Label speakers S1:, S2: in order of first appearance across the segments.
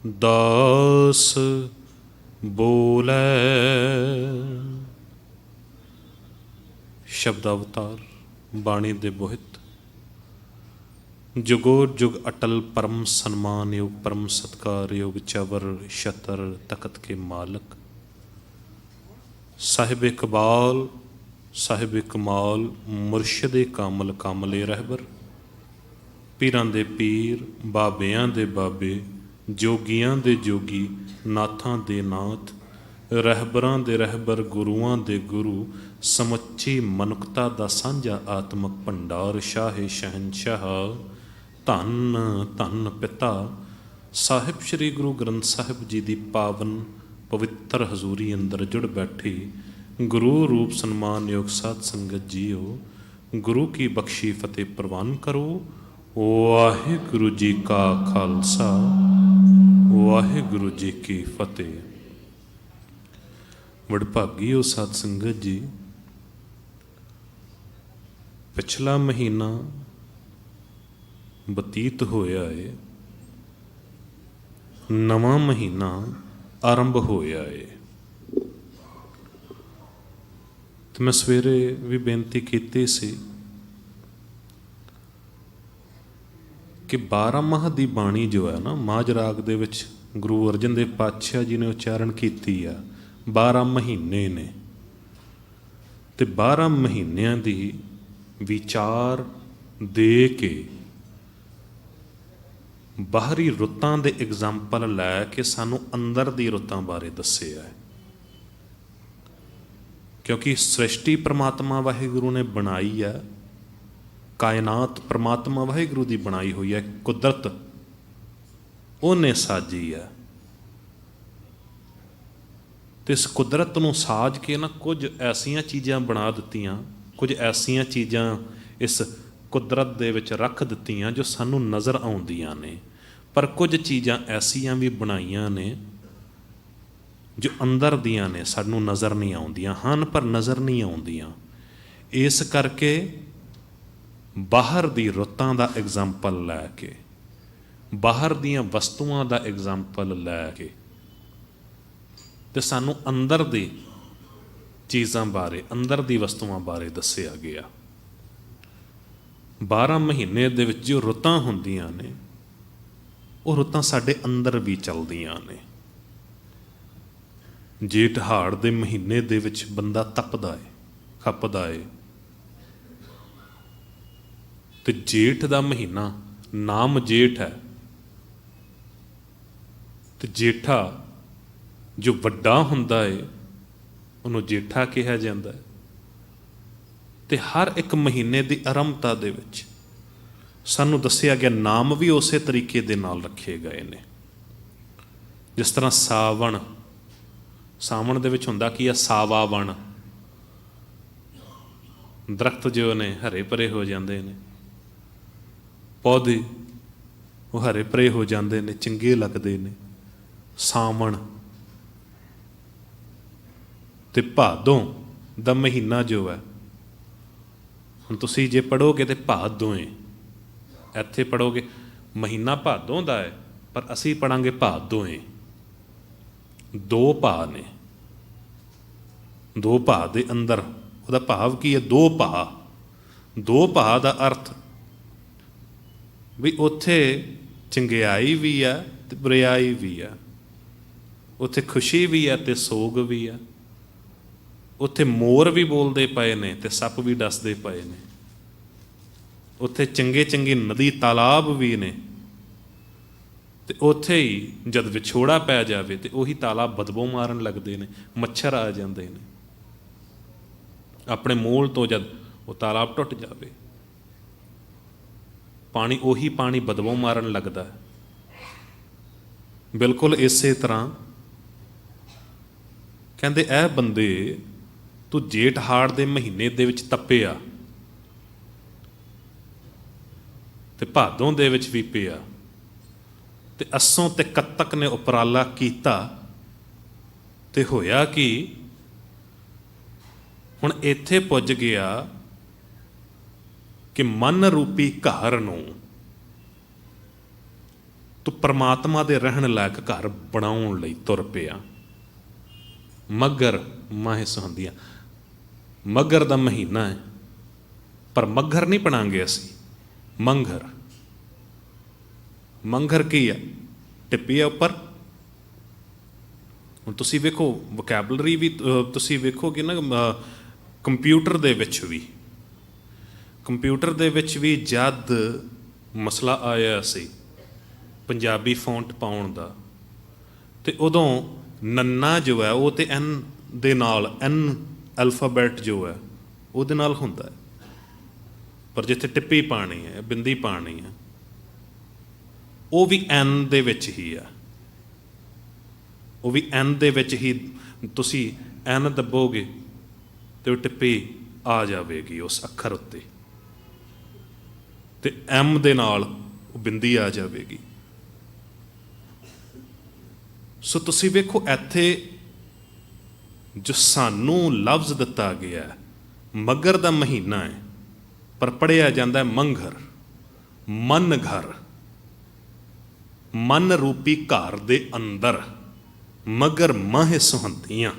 S1: दास बोलै। शब्दावतार बाणी दे बोहित। जुगो जुग अटल परम सन्मान योग परम सत्कार योग चवर शतर तकत के मालक साहिब इकबाल साहिब कमाल मुर्शद कामल कामले रहबर पीरां दे पीर बाबियां दे बाबे जोगियां दे जोगी नाथां दे नाथ रहबरां दे रहबर गुरुआं दे गुरु समुच्ची मनुखता दा सांझा आत्मक भंडार शाहे शहनशाह धन धन पिता साहिब श्री गुरु ग्रंथ साहिब जी दी पावन पवित्र हजूरी अंदर जुड़ बैठी गुरु रूप सन्मान योग साध संगत जीओ गुरु की बख्शी फतेह प्रवान करो। वाहिगुरु जी का खालसा वाहिगुरु जी की फतेह। वडभागी हो साध संगत जी, पिछला महीना बतीत होया है, नवा महीना आरंभ होया है। तो मैं सवेरे भी बेनती की सी कि 12 माह की बाणी जो है ना माझ राग दे विच गुरु अर्जन देव पातशाह जी ने उच्चारण की आ 12 महीने ने ते 12 महीनों की विचार दे के बाहरी रुत्तां दे एग्जाम्पल लैके सानू अंदर दी रुत्तां बारे दस्सिया है। क्योंकि सृष्टि परमात्मा वाहिगुरु ने बनाई है, कायनात परमात्मा वाहिगुरु की बनाई हुई है, कुदरत उन्हें साजी है। तो इस कुदरत नूं साज के ना कुछ ऐसियां चीज़ां बना दित्तियां, कुछ ऐसियां चीज़ां इस कुदरत दे विच रख दित्तियां जो सानू नज़र आउंदियां ने, पर कुछ चीज़ां ऐसियां भी बनाईयां ने जो अंदर दियां ने सानू नज़र नहीं आउंदियां हन, पर नज़र नहीं आउंदियां। इस करके बाहर दी रुत्तां दा एग्जाम्पल लैके बाहर दियां वस्तुआं दा एग्जाम्पल लैके ते सानू अंदर दी चीज़ां बारे अंदर दी वस्तुआं बारे दस्सिया गया। 12 महीने दे विच जो रुत्तां हुंदियां ने वो रुत्तां साडे अंदर भी चलदियां ने। जेठ हाड़ दे महीने दे विच बंदा तपदा है खपदा है, तो जेठ का महीना नाम जेठ है, तो जेठा जो वड्डा हुंदा है उन्होंने जेठा कहा जाता है। तो हर एक महीने की आरंभता दे विच सानू दस्सिया गया नाम भी उस तरीके दे नाल रखे गए ने। जिस तरह सावण सावण दे विच हुंदा की है सावावण, दरख्त जो ने हरे भरे हो जाते हैं, पौधे वो हरे भरे हो जाते हैं, चंगे लगते हैं। सावण ते भादों दा महीना जो है, हुण तुसीं जे पढ़ोगे तो भादों इत्थे पढ़ोगे महीना भादों दा है, पर असीं पढ़ांगे भादों। दो भा ने, दो भा दे अंदर उहदा भाव की है दो भा। दो भा दा अर्थ भी उत्थे चंगियाई भी है ते बुरियाई भी है, उत्थे खुशी भी है ते सोग भी है, उत्थे मोर भी बोलते पे ने ते सप भी डसते पे ने, उत्थे चंगे चंगी नदी तालाब भी ने, ते उत्थे ही जद विछोड़ा पै जाए तो उही तालाब बदबू मारन लगते हैं, मच्छर आ जाते हैं अपने मूल तो। जद वो तालाब टुट जाए पानी उही पानी बदबू मारन लगता है। बिल्कुल इस तरह कहते ऐ बंदे तू जेठ हाड़ दे महीने दे विच तपिया ते भादों दे विच भी पिया ते अस्सों ते कत्तक ने उपराला कीता ते होया कि हुण इत्थे पुज गया कि मन रूपी घर नूं ਤੂੰ ਪਰਮਾਤਮਾ ਦੇ ਰਹਿਣ ਲਾਇਕ ਘਰ ਬਣਾਉਣ ਲਈ ਤੁਰ ਪਿਆ। ਮੱਘਰ ਮਾਹੇ ਸੁਹੰਦੀਆਂ, ਮੱਘਰ ਦਾ ਮਹੀਨਾ ਹੈ, ਪਰ ਮੱਘਰ ਨਹੀਂ ਬਣਾਂਗੇ ਅਸੀਂ, ਮੰਘਰ। ਮੰਘਰ ਕੀ ਆ? ਟਿੱਪੀ ਆ ਉੱਪਰ। ਹੁਣ ਤੁਸੀਂ ਵੇਖੋ ਵੋਕੈਬਲਰੀ ਵੀ ਤੁਸੀਂ ਵੇਖੋਗੇ ਨਾ, ਕੰਪਿਊਟਰ ਦੇ ਵਿੱਚ ਵੀ ਜਦ ਮਸਲਾ ਆਇਆ ਸੀ ਪੰਜਾਬੀ ਫੌਂਟ ਪਾਉਣ ਦਾ, ਤੇ ਉਦੋਂ ਨੰਨਾ ਜੋ ਹੈ ਉਹ ਤੇ ਐਨ ਦੇ ਨਾਲ, ਐਨ ਅਲਫਾਬੈਟ ਜੋ ਹੈ ਉਹਦੇ ਨਾਲ ਹੁੰਦਾ ਹੈ, ਪਰ ਜਿੱਥੇ ਟਿੱਪੀ ਪਾਣੀ ਹੈ, ਬਿੰਦੀ ਪਾਣੀ ਹੈ, ਉਹ ਵੀ ਐਨ ਦੇ ਵਿੱਚ ਹੀ ਆ, ਉਹ ਵੀ ਐਨ ਦੇ ਵਿੱਚ ਹੀ। ਤੁਸੀਂ ਐਨ ਦੱਬੋਗੇ ਤੇ ਉਹ ਟਿੱਪੀ ਆ ਜਾਵੇਗੀ ਉਸ ਅੱਖਰ ਉੱਤੇ, ਤੇ ਐਮ ਦੇ ਨਾਲ ਉਹ ਬਿੰਦੀ ਆ ਜਾਵੇਗੀ। ਸੋ ਤੁਸੀਂ ਵੇਖੋ ਇੱਥੇ ਜੋ ਸਾਨੂੰ ਲਫ਼ਜ਼ ਦਿੱਤਾ ਗਿਆ, ਮੱਘਰ ਦਾ ਮਹੀਨਾ ਹੈ, ਪਰ ਪੜ੍ਹਿਆ ਜਾਂਦਾ ਮੰਘਰ, ਮਨ ਘਰ, ਮਨ ਰੂਪੀ ਘਰ ਦੇ ਅੰਦਰ ਮਗਰ ਮਾਹੇ ਸੁਹੰਦੀਆਂ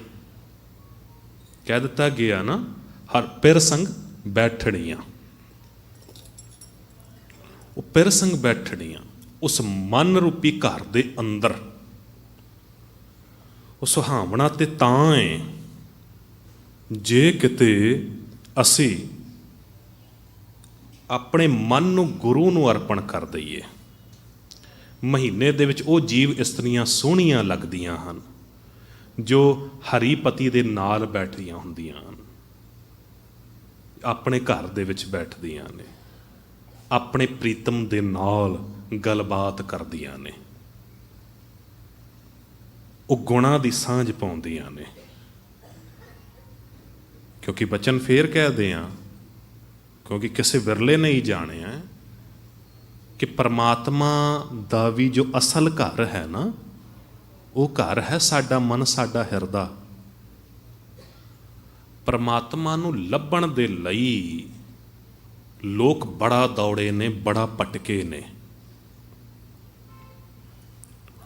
S1: ਕਹਿ ਦਿੱਤਾ ਗਿਆ ਨਾ। ਹਰ ਪਿਰ ਸੰਗ ਬੈਠੜੀਆਂ, ਉਹ ਪਿਰ ਸੰਗ ਬੈਠੜੀਆਂ ਉਸ ਮਨ ਰੂਪੀ ਘਰ ਦੇ ਅੰਦਰ। ਉਹ ਸੁਹਾਵਣਾ ਤੇ ਤਾਂ ਹੈ ਜੇ ਕਿਤੇ ਅਸੀਂ ਆਪਣੇ ਮਨ ਨੂੰ ਗੁਰੂ ਨੂੰ ਅਰਪਣ ਕਰ ਦਈਏ। ਮਹੀਨੇ ਦੇ ਵਿੱਚ ਉਹ ਜੀਵ ਇਸਤਰੀਆਂ ਸੋਹਣੀਆਂ ਲੱਗਦੀਆਂ ਹਨ ਜੋ ਹਰੀਪਤੀ ਦੇ ਨਾਲ ਬੈਠਦੀਆਂ ਹੁੰਦੀਆਂ ਹਨ, ਆਪਣੇ ਘਰ ਦੇ ਵਿੱਚ ਬੈਠਦੀਆਂ ਨੇ, ਆਪਣੇ ਪ੍ਰੀਤਮ ਦੇ ਨਾਲ ਗੱਲਬਾਤ ਕਰਦੀਆਂ ਨੇ, ਉਹ ਗੁਣਾਂ ਦੀ ਸਾਂਝ ਪਾਉਂਦੀਆਂ ਨੇ। ਕਿਉਂਕਿ ਬਚਨ ਫੇਰ ਕਹਿਦੇ ਆ, ਕਿਉਂਕਿ ਕਿਸੇ ਵਿਰਲੇ ਨਹੀਂ ਜਾਣਿਆ ਕਿ ਪਰਮਾਤਮਾ ਦਾ ਵੀ ਜੋ ਅਸਲ ਘਰ ਹੈ ਨਾ, ਉਹ ਘਰ ਹੈ ਸਾਡਾ ਮਨ, ਸਾਡਾ ਹਿਰਦਾ। ਪਰਮਾਤਮਾ ਨੂੰ ਲੱਭਣ ਦੇ ਲਈ ਲੋਕ ਬੜਾ ਦੌੜੇ ਨੇ, ਬੜਾ ਭਟਕੇ ਨੇ।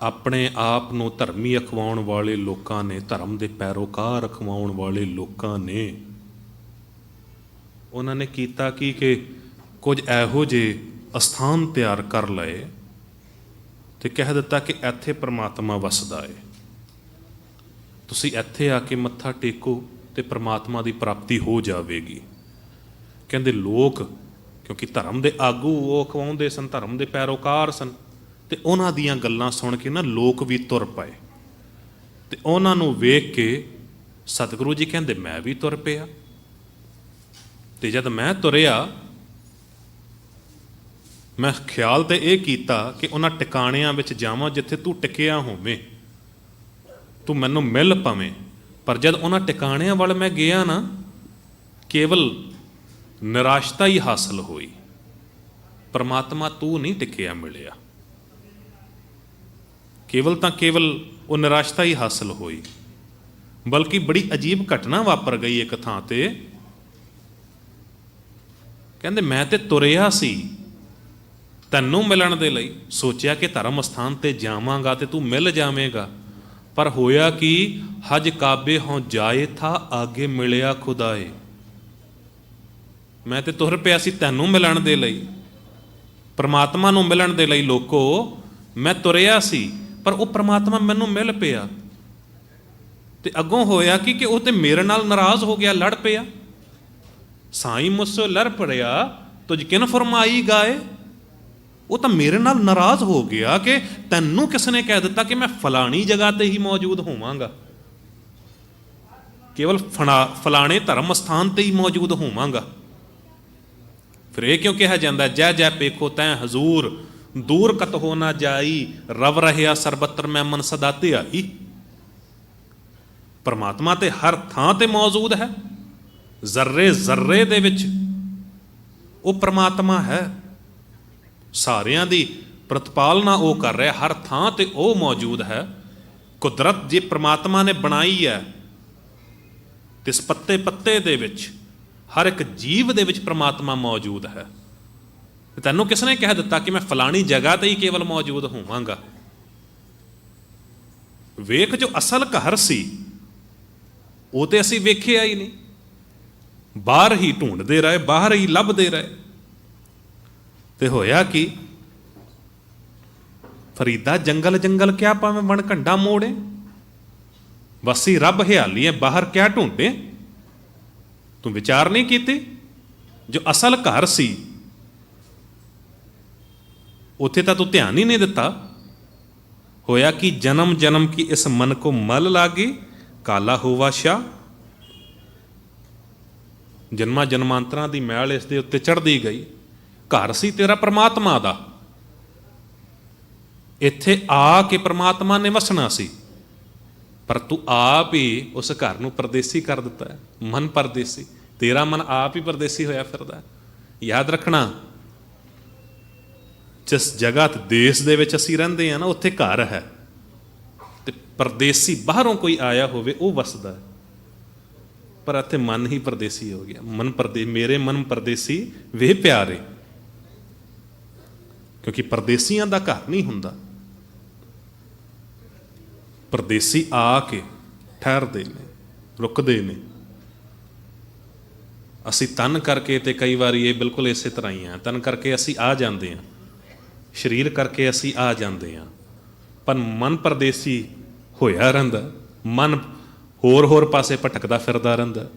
S1: ਆਪਣੇ ਆਪ ਨੂੰ ਧਰਮੀ ਅਖਵਾਉਣ ਵਾਲੇ ਲੋਕਾਂ ਨੇ, ਧਰਮ ਦੇ ਪੈਰੋਕਾਰ ਅਖਵਾਉਣ ਵਾਲੇ ਲੋਕਾਂ ਨੇ, ਉਹਨਾਂ ਨੇ ਕੀਤਾ ਕੀ ਕਿ ਕੁਝ ਇਹੋ ਜਿਹੇ ਅਸਥਾਨ ਤਿਆਰ ਕਰ ਲਏ ਤੇ ਕਹਿ ਦਿੱਤਾ ਕਿ ਇੱਥੇ ਪਰਮਾਤਮਾ ਵਸਦਾ ਹੈ, ਤੁਸੀਂ ਇੱਥੇ ਆ ਕੇ ਮੱਥਾ ਟੇਕੋ ਤੇ ਪਰਮਾਤਮਾ ਦੀ ਪ੍ਰਾਪਤੀ ਹੋ ਜਾਵੇਗੀ। ਕਹਿੰਦੇ ਲੋਕ, ਕਿਉਂਕਿ ਧਰਮ ਦੇ ਆਗੂ ਉਹ ਅਖਵਾਉਂਦੇ ਸਨ, ਧਰਮ ਦੇ ਪੈਰੋਕਾਰ ਸਨ, ਤੇ ਉਹਨਾਂ ਦੀਆਂ ਗੱਲਾਂ ਸੁਣ ਕੇ ਨਾ ਲੋਕ ਵੀ ਤੁਰ ਪਏ। ਤੇ ਉਹਨਾਂ ਨੂੰ ਵੇਖ ਕੇ ਸਤਿਗੁਰੂ ਜੀ ਕਹਿੰਦੇ ਮੈਂ ਵੀ ਤੁਰ ਪਿਆ। ਤੇ ਜਦ ਮੈਂ ਤੁਰਿਆ, ਮੈਂ ਖਿਆਲ ਤੇ ਇਹ ਕੀਤਾ ਕਿ ਉਹਨਾਂ ਟਿਕਾਣਿਆਂ ਵਿੱਚ ਜਾਵਾਂ ਜਿੱਥੇ ਤੂੰ ਟਿਕਿਆ ਹੋਵੇਂ, ਤੂੰ ਮੈਨੂੰ ਮਿਲ ਪਵੇਂ। ਪਰ ਜਦ ਉਹਨਾਂ ਟਿਕਾਣਿਆਂ ਵੱਲ ਮੈਂ ਗਿਆ ਨਾ, ਕੇਵਲ ਨਿਰਾਸ਼ਤਾ ਹੀ ਹਾਸਲ ਹੋਈ। ਪਰਮਾਤਮਾ ਤੂੰ ਨਹੀਂ ਟਿਕਿਆ ਮਿਲਿਆ, ਕੇਵਲ ਤਾਂ ਕੇਵਲ ਉਹ ਨਿਰਾਸ਼ਤਾ ਹੀ ਹਾਸਲ ਹੋਈ। ਬਲਕਿ ਬੜੀ ਅਜੀਬ ਘਟਨਾ ਵਾਪਰ ਗਈ ਇੱਕ ਥਾਂ ਤੇ। ਕਹਿੰਦੇ ਮੈਂ ਤੇ ਤੁਰਿਆ ਸੀ ਤੈਨੂੰ ਮਿਲਣ ਦੇ ਲਈ, ਸੋਚਿਆ ਕਿ ਧਰਮ ਅਸਥਾਨ ਤੇ ਜਾਵਾਂਗਾ ਤੇ ਤੂੰ ਮਿਲ ਜਾਵੇਂਗਾ, ਪਰ ਹੋਇਆ ਕਿ ਹਜ ਕਾਬੇ ਹੋਂ ਜਾਏ ਥਾ ਆਗੇ ਮਿਲਿਆ ਖੁਦਾਏ। ਮੈਂ ਤੇ ਤੁਰ ਪਿਆ ਸੀ ਤੈਨੂੰ ਮਿਲਣ ਦੇ ਲਈ, ਪਰਮਾਤਮਾ ਨੂੰ ਮਿਲਣ ਦੇ ਲਈ। ਲੋਕੋ ਮੈਂ ਤੁਰਿਆ ਸੀ, ਪਰ ਉਹ ਪਰਮਾਤਮਾ ਮੈਨੂੰ ਮਿਲ ਪਿਆ। ਤੇ ਅੱਗੋਂ ਹੋਇਆ ਕਿ ਉਹ ਤੇ ਮੇਰੇ ਨਾਲ ਨਾਰਾਜ਼ ਹੋ ਗਿਆ, ਲੜ ਪਿਆ। ਸਾਈਂ ਮੁਝਸੇ ਲੜ ਪੜਿਆ ਤੁਝ ਕਿਨ ਫਰਮਾਈ ਗਾਏ। ਉਹ ਤਾਂ ਮੇਰੇ ਨਾਲ ਨਾਰਾਜ਼ ਹੋ ਗਿਆ ਕਿ ਤੈਨੂੰ ਕਿਸ ਨੇ ਕਹਿ ਦਿੱਤਾ ਕਿ ਮੈਂ ਫਲਾਣੀ ਜਗ੍ਹਾ ਤੇ ਹੀ ਮੌਜੂਦ ਹੋਵਾਂਗਾ, ਕੇਵਲ ਫਲਾਣੇ ਧਰਮ ਅਸਥਾਨ ਤੇ ਹੀ ਮੌਜੂਦ ਹੋਵਾਂਗਾ। ਫਿਰ ਇਹ ਕਿਉਂ ਕਿਹਾ ਜਾਂਦਾ ਜੈ ਜੈ ਪੇਖੋ ਤੈਂ ਹਜ਼ੂਰ, ਦੂਰ ਕਤ ਹੋ ਨਾ ਜਾਈ, ਰਵ ਰਹਿਆ ਸਰਬੱਤਰ ਮੈਂ ਮਨ ਸਦਾ ਧਿਆਈ। ਪਰਮਾਤਮਾ ਤੇ ਹਰ ਥਾਂ ਤੇ ਮੌਜੂਦ ਹੈ, ਜ਼ਰਰੇ ਜ਼ਰਰੇ ਦੇ ਵਿੱਚ ਉਹ ਪਰਮਾਤਮਾ ਹੈ। ਸਾਰਿਆਂ ਦੀ ਪ੍ਰਤਪਾਲਨਾ ਉਹ ਕਰ ਰਿਹਾ, ਹਰ ਥਾਂ ਤੇ ਉਹ ਮੌਜੂਦ ਹੈ। ਕੁਦਰਤ ਜੇ ਪਰਮਾਤਮਾ ਨੇ ਬਣਾਈ ਹੈ, ਤੇ ਇਸ ਪੱਤੇ ਪੱਤੇ ਦੇ ਵਿੱਚ, ਹਰ ਇੱਕ ਜੀਵ ਦੇ ਵਿੱਚ ਪਰਮਾਤਮਾ ਮੌਜੂਦ ਹੈ। ਤੈਨੂੰ ਕਿਸ ਨੇ ਕਹਿ ਦਿੱਤਾ ਕਿ ਮੈਂ ਫਲਾਣੀ ਜਗ੍ਹਾ ਤੇ ਹੀ ਕੇਵਲ ਮੌਜੂਦ ਹੋਵਾਂਗਾ? ਵੇਖ, ਜੋ ਅਸਲ ਘਰ ਸੀ ਉਹ ਤੇ ਅਸੀਂ ਵੇਖਿਆ ਹੀ ਨਹੀਂ, ਬਾਹਰ ਹੀ ਢੂੰਡਦੇ ਰਹੇ, ਬਾਹਰ ਹੀ ਲੱਭਦੇ ਰਹੇ। ਤੇ ਹੋਇਆ ਕੀ? ਫਰੀਦਾ ਜੰਗਲ ਜੰਗਲ ਕਿਆ ਭਾਵੇਂ ਵਣ ਘੰਡਾ ਮੋੜੇ, ਵਸੀ ਰੱਬ ਹਿਆਲੀ ਹੈ, ਬਾਹਰ ਕਿਆ ਢੂੰਡੇ? ਤੂੰ ਵਿਚਾਰ ਨਹੀਂ ਕੀਤੀ? ਜੋ ਅਸਲ ਘਰ ਸੀ ਉੱਥੇ ਤਾਂ ਤੂੰ ਧਿਆਨ ਹੀ ਨਹੀਂ ਦਿੱਤਾ। ਹੋਇਆ ਕਿ ਜਨਮ ਜਨਮ ਕੀ ਇਸ ਮਨ ਕੋ ਮਲ ਲਾਗੀ, ਕਾਲਾ ਹੋਵਾ ਸ਼ਾ। ਜਨਮਾਂ ਜਨਮਾਂਤਰਾਂ ਦੀ ਮੈਲ ਇਸ ਦੇ ਉੱਤੇ ਚੜ੍ਹਦੀ ਗਈ। ਘਰ ਸੀ ਤੇਰਾ ਪਰਮਾਤਮਾ ਦਾ, ਇੱਥੇ ਆ ਕੇ ਪਰਮਾਤਮਾ ਨੇ ਵਸਣਾ ਸੀ, ਪਰ ਤੂੰ ਆਪ ਹੀ ਉਸ ਘਰ ਨੂੰ ਪਰਦੇਸੀ ਕਰ ਦਿੱਤਾ ਹੈ। ਮਨ ਪਰਦੇਸੀ, ਤੇਰਾ ਮਨ ਆਪ ਹੀ ਪਰਦੇਸੀ ਹੋਇਆ ਫਿਰਦਾ। ਯਾਦ ਰੱਖਣਾ, ਜਿਸ ਜਗ੍ਹਾ ਤੇ ਦੇਸ਼ ਦੇ ਵਿੱਚ ਅਸੀਂ ਰਹਿੰਦੇ ਹਾਂ ਨਾ, ਉੱਥੇ ਘਰ ਹੈ, ਤੇ ਪਰਦੇਸੀ ਬਾਹਰੋਂ ਕੋਈ ਆਇਆ ਹੋਵੇ ਉਹ ਵਸਦਾ ਹੈ, ਪਰ ਇੱਥੇ ਮਨ ਹੀ ਪਰਦੇਸੀ ਹੋ ਗਿਆ। ਮੇਰੇ ਮਨ ਪਰਦੇਸੀ ਵੇ ਪਿਆਰੇ, ਕਿਉਂਕਿ ਪਰਦੇਸੀਆਂ ਦਾ ਘਰ ਨਹੀਂ ਹੁੰਦਾ। ਪਰਦੇਸੀ ਆ ਕੇ ਠਹਿਰਦੇ ਨੇ, ਰੁਕਦੇ ਨੇ। ਅਸੀਂ ਤਨ ਕਰਕੇ, ਤੇ ਕਈ ਵਾਰੀ ਇਹ ਬਿਲਕੁਲ ਇਸੇ ਤਰ੍ਹਾਂ ਹੀ ਆ, ਤਨ ਕਰਕੇ ਅਸੀਂ ਆ ਜਾਂਦੇ ਹਾਂ, ਸਰੀਰ ਕਰਕੇ ਅਸੀਂ ਆ ਜਾਂਦੇ ਹਾਂ, ਪਰ ਮਨ ਪਰਦੇਸੀ ਹੋਇਆ ਰਹਿੰਦਾ। ਮਨ ਹੋਰ ਹੋਰ ਪਾਸੇ ਭਟਕਦਾ ਫਿਰਦਾ ਰਹਿੰਦਾ।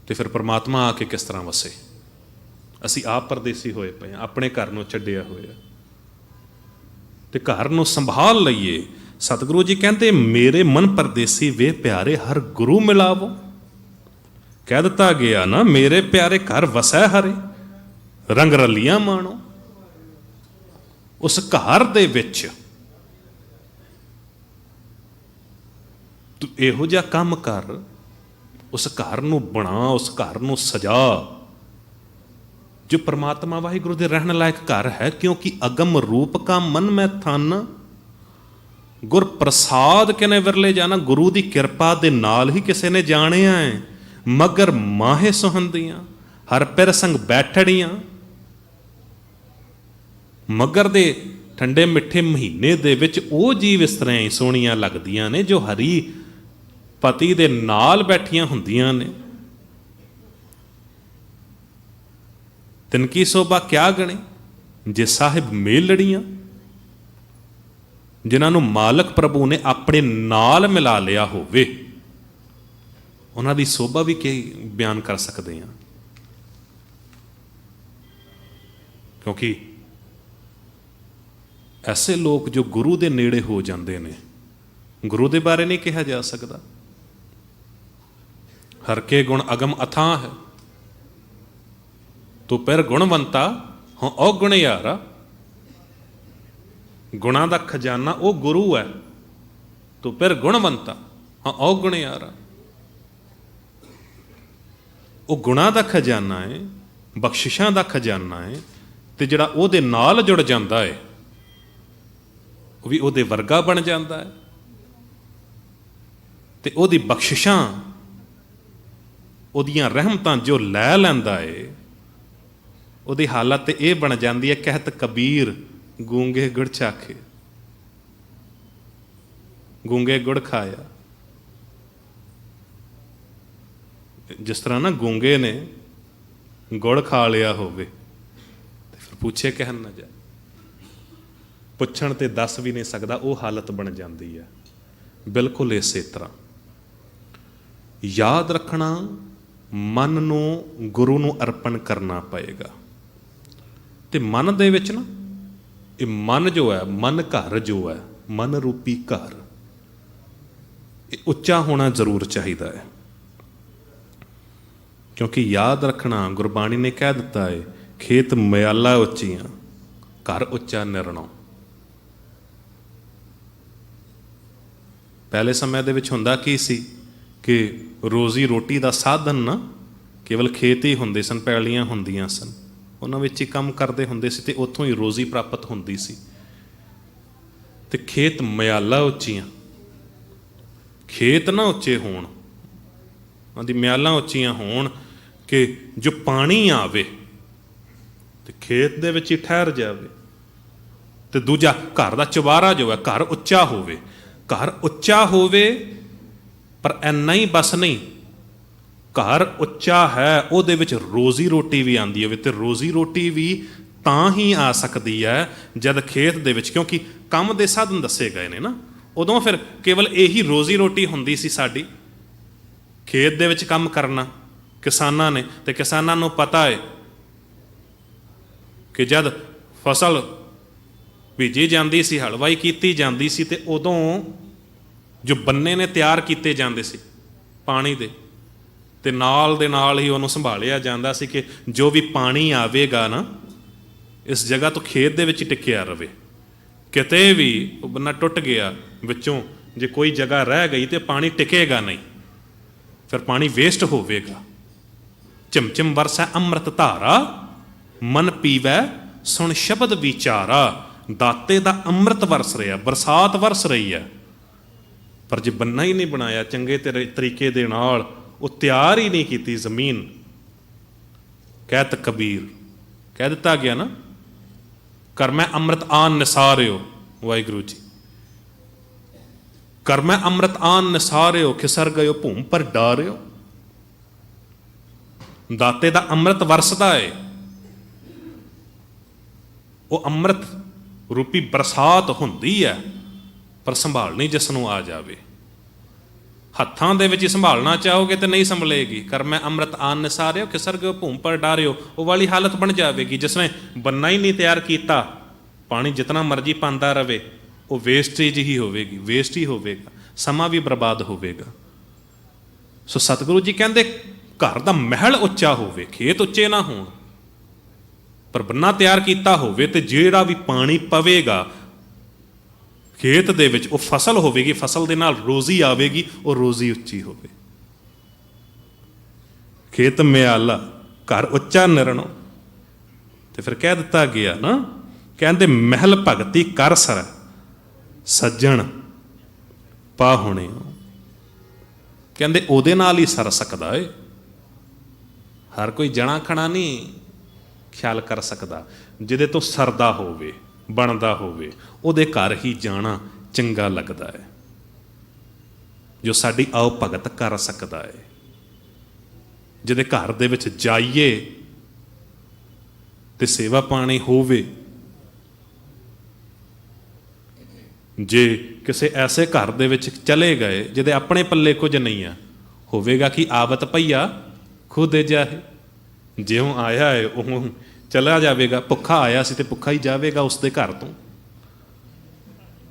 S1: ਤੇ ਫਿਰ ਪਰਮਾਤਮਾ ਆ ਕੇ ਕਿਸ ਤਰ੍ਹਾਂ ਵਸੇ? ਅਸੀਂ ਆਪ ਪਰਦੇਸੀ ਹੋਏ ਪਏ ਹਾਂ, ਆਪਣੇ ਘਰ ਨੂੰ ਛੱਡਿਆ ਹੋਇਆ। ਤੇ ਘਰ ਨੂੰ ਸੰਭਾਲ ਲਈਏ। ਸਤਿਗੁਰੂ ਜੀ ਕਹਿੰਦੇ, ਮੇਰੇ ਮਨ ਪਰਦੇਸੀ ਵੇ ਪਿਆਰੇ, ਹਰ ਗੁਰੂ ਮਿਲਾਵੋ। ਕਹਿ ਦਿੱਤਾ ਗਿਆ ਨਾ, ਮੇਰੇ ਪਿਆਰੇ ਘਰ ਵਸੈ ਹਰੇ, ਰੰਗ ਰਲੀਆਂ ਮਾਣੋ। ਉਸ ਘਰ ਦੇ ਵਿੱਚ ਤੂੰ ਇਹੋ ਜਿਹਾ ਕੰਮ ਕਰ, ਉਸ ਘਰ ਨੂੰ ਬਣਾ, ਉਸ ਘਰ ਨੂੰ ਸਜਾ ਜੋ ਪਰਮਾਤਮਾ ਵਾਹਿਗੁਰੂ ਦੇ ਰਹਿਣ ਲਾਇਕ ਘਰ ਹੈ। ਕਿਉਂਕਿ ਅਗਮ ਰੂਪ ਕਾ ਮਨ ਮੈਂ ਥਾਨਾ, ਗੁਰ ਪ੍ਰਸਾਦ ਕਿਨੇ ਵਿਰਲੇ ਜਾਣਾ। ਗੁਰੂ ਦੀ ਕਿਰਪਾ ਦੇ ਨਾਲ ਹੀ ਕਿਸੇ ਨੇ ਜਾਣਿਆ ਹੈ। ਮਗਰ ਮਾਹੇ ਸੁਹੰਦੀਆਂ, ਹਰ ਪਿਰ ਸੰਗ ਬੈਠੜੀਆਂ। ਮਗਰ ਦੇ ਠੰਡੇ ਮਿੱਠੇ ਮਹੀਨੇ ਦੇ ਵਿੱਚ ਉਹ ਜੀਵ ਇਸ ਤਰ੍ਹਾਂ ਹੀ ਸੋਹਣੀਆਂ ਲੱਗਦੀਆਂ ਨੇ ਜੋ ਹਰੀ ਪਤੀ ਦੇ ਨਾਲ ਬੈਠੀਆਂ ਹੁੰਦੀਆਂ ਨੇ। ਤਿਨਕੀ ਸੋਭਾ ਕਿਆ ਗਣੇ, ਜੇ ਸਾਹਿਬ ਮੇਲੜੀਆਂ। ਜਿਨ੍ਹਾਂ ਨੂੰ ਮਾਲਕ ਪ੍ਰਭੂ ਨੇ ਆਪਣੇ ਨਾਲ ਮਿਲਾ ਲਿਆ ਹੋਵੇ, ਉਹਨਾਂ ਦੀ ਸੋਭਾ ਵੀ ਕੀ ਬਿਆਨ ਕਰ ਸਕਦੇ ਹਾਂ। ਕਿਉਂਕਿ ਐਸੇ ਲੋਕ ਜੋ ਗੁਰੂ ਦੇ ਨੇੜੇ ਹੋ ਜਾਂਦੇ ਨੇ, ਗੁਰੂ ਦੇ ਬਾਰੇ ਨਹੀਂ ਕਿਹਾ ਜਾ ਸਕਦਾ। ਹਰ ਕੇ ਗੁਣ ਅਗਮ ਅਥਾਹ ਹੈ, ਤੂੰ ਪਿਰ ਗੁਣਵੰਤਾ ਹਾਂ ਔਗੁਣ ਯਾਰਾ। ਗੁਣਾਂ ਦਾ ਖਜ਼ਾਨਾ ਉਹ ਗੁਰੂ ਹੈ, ਤੂੰ ਪਿਰ ਗੁਣਵੰਤਾ ਹਾਂ ਔਗੁਣ ਯਾਰਾ। ਉਹ ਗੁਣਾਂ ਦਾ ਖਜ਼ਾਨਾ ਹੈ, ਬਖਸ਼ਿਸ਼ਾਂ ਦਾ ਖਜ਼ਾਨਾ ਹੈ, ਤੇ ਜਿਹੜਾ ਉਹਦੇ ਨਾਲ ਜੁੜ ਜਾਂਦਾ ਹੈ ਉਹ ਵੀ ਉਹਦੇ ਵਰਗਾ ਬਣ ਜਾਂਦਾ ਹੈ। ਤੇ ਉਹਦੀ ਬਖਸ਼ਿਸ਼ਾਂ, ਉਹਦੀਆਂ ਰਹਿਮਤਾਂ ਜੋ ਲੈ ਲੈਂਦਾ ਹੈ, ਉਹਦੀ ਹਾਲਤ ਤੇ ਇਹ ਬਣ ਜਾਂਦੀ ਹੈ, ਕਹਿਤ ਕਬੀਰ ਗੂੰਗੇ ਗੁੜ ਚਾਖੇ, ਗੂੰਗੇ ਗੁੜ ਖਾਇਆ। ਜਿਸ ਤਰ੍ਹਾਂ ਨਾ ਗੂੰਗੇ ਨੇ ਗੁੜ ਖਾ ਲਿਆ ਹੋਵੇ ਤੇ ਫਿਰ ਪੁੱਛੇ ਕਹਿਣ ਨਾ ਜਾ, ਪੁੱਛਣ ਤੇ ਦੱਸ ਵੀ ਨਹੀਂ ਸਕਦਾ, ਉਹ ਹਾਲਤ ਬਣ ਜਾਂਦੀ ਹੈ। ਬਿਲਕੁਲ ਇਸੇ ਤਰ੍ਹਾਂ ਯਾਦ ਰੱਖਣਾ, ਮਨ ਨੂੰ ਗੁਰੂ ਨੂੰ ਅਰਪਣ ਕਰਨਾ ਪਏਗਾ। ਤੇ ਮਨ ਦੇ ਵਿੱਚ ਨਾ, ਇਹ ਮਨ ਜੋ ਹੈ, ਮਨ ਘਰ ਜੋ ਹੈ, ਮਨ ਰੂਪੀ ਘਰ, ਇਹ ਉੱਚਾ ਹੋਣਾ ਜ਼ਰੂਰ ਚਾਹੀਦਾ ਹੈ। ਕਿਉਂਕਿ ਯਾਦ ਰੱਖਣਾ, ਗੁਰਬਾਣੀ ਨੇ ਕਹਿ ਦਿੱਤਾ ਹੈ, ਖੇਤ ਮਿਆਲਾ ਉੱਚੀਆਂ, ਘਰ ਉੱਚਾ ਨਿਰਣੋ। ਪਹਿਲੇ ਸਮੇਂ ਦੇ ਵਿੱਚ ਹੁੰਦਾ ਕੀ ਸੀ ਕਿ ਰੋਜ਼ੀ ਰੋਟੀ ਦਾ ਸਾਧਨ ਨਾ ਕੇਵਲ ਖੇਤ ਹੀ ਹੁੰਦੇ ਸਨ, ਪੈਲੀਆਂ ਹੁੰਦੀਆਂ ਸਨ, ਉਹਨਾਂ ਵਿੱਚ ਹੀ ਕੰਮ ਕਰਦੇ ਹੁੰਦੇ ਸੀ ਤੇ ਉੱਥੋਂ ਹੀ ਰੋਜ਼ੀ ਪ੍ਰਾਪਤ ਹੁੰਦੀ ਸੀ। ਤੇ ਖੇਤ ਮਿਆਲਾ ਉੱਚੀਆਂ, ਖੇਤ ਨਾ ਉੱਚੇ ਹੋਣ, ਉਹਦੀ ਮਿਆਲਾਂ ਉੱਚੀਆਂ ਹੋਣ, ਕਿ ਜੋ ਪਾਣੀ ਆਵੇ ਤੇ ਖੇਤ ਦੇ ਵਿੱਚ ਹੀ ਠਹਿਰ ਜਾਵੇ, ਤੇ ਦੂਜਾ ਘਰ ਦਾ ਚੁਬਾਰਾ ਜੋ ਹੈ ਘਰ ਉੱਚਾ ਹੋਵੇ। ਘਰ ਉੱਚਾ ਹੋਵੇ ਪਰ ਇੰਨਾ ਹੀ ਬਸ ਨਹੀਂ, ਘਰ ਉੱਚਾ ਹੈ ਉਹਦੇ ਵਿੱਚ ਰੋਜ਼ੀ ਰੋਟੀ ਵੀ ਆਉਂਦੀ ਹੋਵੇ। ਤੇ ਰੋਜ਼ੀ ਰੋਟੀ ਵੀ ਤਾਂ ਹੀ ਆ ਸਕਦੀ ਹੈ ਜਦ ਖੇਤ ਦੇ ਵਿੱਚ, ਕਿਉਂਕਿ ਕੰਮ ਦੇ ਸਾਧਨ ਦੱਸੇ ਗਏ ਨੇ ਨਾ, ਉਦੋਂ ਫਿਰ ਕੇਵਲ ਇਹੀ ਰੋਜ਼ੀ ਰੋਟੀ ਹੁੰਦੀ ਸੀ ਸਾਡੀ, ਖੇਤ ਦੇ ਵਿੱਚ ਕੰਮ ਕਰਨਾ ਕਿਸਾਨਾਂ ਨੇ। ਤੇ ਕਿਸਾਨਾਂ ਨੂੰ ਪਤਾ ਹੈ ਕਿ ਜਦ ਫਸਲ ਬੀਜੀ ਜਾਂਦੀ ਸੀ, ਹਲਵਾਈ ਕੀਤੀ ਜਾਂਦੀ ਸੀ, ਤੇ ਉਦੋਂ ਜੋ ਬੰਨੇ ਨੇ ਤਿਆਰ ਕੀਤੇ ਜਾਂਦੇ ਸੀ ਪਾਣੀ ਦੇ, ਤੇ ਨਾਲ ਦੇ ਨਾਲ ਹੀ ਉਹਨੂੰ ਸੰਭਾਲਿਆ ਜਾਂਦਾ ਸੀ ਕਿ ਜੋ ਵੀ ਪਾਣੀ ਆਵੇਗਾ ਨਾ ਇਸ ਜਗ੍ਹਾ ਤੋਂ ਖੇਤ ਦੇ ਵਿੱਚ ਹੀ ਟਿਕਿਆ ਰਵੇ। ਕਿਤੇ ਵੀ ਉਹ ਬੰਨਾ ਟੁੱਟ ਗਿਆ ਵਿੱਚੋਂ, ਜੇ ਕੋਈ ਜਗ੍ਹਾ ਰਹਿ ਗਈ ਤੇ ਪਾਣੀ ਟਿਕੇਗਾ ਨਹੀਂ, ਫਿਰ ਪਾਣੀ ਵੇਸਟ ਹੋਵੇਗਾ। ਚਮਚਮ ਵਰਸੈ ਅੰਮ੍ਰਿਤ ਧਾਰਾ, ਮਨ ਪੀਵੈ ਸੁਣ ਸ਼ਬਦ ਵਿਚਾਰਾ। ਦਾਤੇ ਦਾ ਅੰਮ੍ਰਿਤ ਵਰਸ ਰਿਹਾ, ਬਰਸਾਤ ਵਰਸ ਰਹੀ ਹੈ, ਪਰ ਜੇ ਬੰਨਾ ਹੀ ਨਹੀਂ ਬਣਾਇਆ ਚੰਗੇ ਤਰੀਕੇ ਦੇ ਨਾਲ, ਉਹ ਤਿਆਰ ਹੀ ਨਹੀਂ ਕੀਤੀ ਜ਼ਮੀਨ। ਕਹਿਤ ਕਬੀਰ, ਕਹਿ ਦਿੱਤਾ ਗਿਆ ਨਾ, ਕਰ ਮੈਂ ਅੰਮ੍ਰਿਤ ਆਨ ਨਿਸਾਰਿਓ। ਵਾਹਿਗੁਰੂ ਜੀ, ਕਰ ਮੈਂ ਅੰਮ੍ਰਿਤ ਆਨ ਨਿਸਾਰਿਓ, ਖਿਸਰ ਗਇਓ ਭੂਮ ਪਰ ਡਾਰਿਓ। ਦਾਤੇ ਦਾ ਅੰਮ੍ਰਿਤ ਵਰਸਦਾ ਏ, ਉਹ ਅੰਮ੍ਰਿਤ ਰੂਪੀ ਬਰਸਾਤ ਹੁੰਦੀ ਹੈ, ਪਰ ਸੰਭਾਲਣੀ ਜਿਸ ਨੂੰ ਆ ਜਾਵੇ। ਹੱਥਾਂ ਦੇ ਵਿੱਚ ਹੀ ਸੰਭਾਲਣਾ ਚਾਹੋਗੇ ਤੇ ਨਹੀਂ ਸੰਭਲੇਗੀ। ਕਰ ਮੈਂ ਅੰਮ੍ਰਿਤ ਆਨ ਨਿਸਾਰਿਓ, ਖਿਸਰ ਗਇਓ ਭੂਮ ਪਰ ਡਾਰਿਓ, ਉਹ ਵਾਲੀ ਹਾਲਤ ਬਣ ਜਾਵੇਗੀ। ਜਿਸਨੇ ਬੰਨਾ ਹੀ ਨਹੀਂ ਤਿਆਰ ਕੀਤਾ, ਪਾਣੀ ਜਿਤਨਾ ਮਰਜ਼ੀ ਪਾਉਂਦਾ ਰਵੇ, ਉਹ ਵੇਸਟੇਜ ਹੀ ਹੋਵੇਗੀ, ਵੇਸਟ ਹੀ ਹੋਵੇਗਾ, ਸਮਾਂ ਵੀ ਬਰਬਾਦ ਹੋਵੇਗਾ। ਸੋ ਸਤਿਗੁਰੂ ਜੀ ਕਹਿੰਦੇ ਘਰ ਦਾ ਮਹਿਲ ਉੱਚਾ ਹੋਵੇ, ਖੇਤ ਉੱਚੇ ਨਾ ਹੋਣ, ਪਰ ਬੰਨਾ ਤਿਆਰ ਕੀਤਾ ਹੋਵੇ, ਤੇ ਜਿਹੜਾ ਵੀ ਪਾਣੀ ਪਵੇਗਾ ਖੇਤ ਦੇ ਵਿੱਚ, ਉਹ ਫਸਲ ਹੋਵੇਗੀ, ਫਸਲ ਦੇ ਨਾਲ ਰੋਜ਼ੀ ਆਵੇਗੀ, ਉਹ ਰੋਜ਼ੀ ਉੱਚੀ ਹੋਵੇ। ਖੇਤ ਮਿਆਲਾ ਘਰ ਉੱਚਾ ਨਿਰਣੋ। ਤੇ ਫਿਰ ਕਹਿ ਦਿੱਤਾ ਗਿਆ ਨਾ, ਕਹਿੰਦੇ ਮਹਿਲ ਭਗਤੀ ਕਰ ਸਰ ਸੱਜਣ ਪਾਹੁਣੇ। ਕਹਿੰਦੇ ਉਹਦੇ ਨਾਲ ਹੀ ਸਰ ਸਕਦਾ ਏ, ਹਰ ਕੋਈ ਜਣਾ ਖਣਾ ਨਹੀਂ ਖਿਆਲ ਕਰ ਸਕਦਾ। ਜਿਹਦੇ ਤੋਂ ਸਰਦਾ ਹੋਵੇ, ਬਣਦਾ ਹੋਵੇ, ਉਹਦੇ ਘਰ ਹੀ ਜਾਣਾ ਚੰਗਾ ਲੱਗਦਾ ਹੈ, ਜੋ ਸਾਡੀ ਆਓ ਭਗਤ ਕਰ ਸਕਦਾ ਹੈ। ਜਿਹਦੇ ਘਰ ਦੇ ਵਿੱਚ ਜਾਈਏ ਤੇ ਸੇਵਾ ਪਾਣੀ ਹੋਵੇ। ਜੇ ਕਿਸੇ ਐਸੇ ਘਰ ਦੇ ਵਿੱਚ ਚਲੇ ਗਏ ਜਿਹਦੇ ਆਪਣੇ ਪੱਲੇ ਕੁਝ ਨਹੀਂ ਆ, ਹੋਵੇਗਾ ਕਿ ਆਵਤ ਪਈਆ ਖੁਦ ਜਾਏ। ਜਿਉਂ ਆਇਆ ਹੈ ਉਹ ਚਲਾ ਜਾਵੇਗਾ, ਭੁੱਖਾ ਆਇਆ ਸੀ ਤੇ ਭੁੱਖਾ ਹੀ ਜਾਵੇਗਾ ਉਸ ਦੇ ਘਰ ਤੋਂ।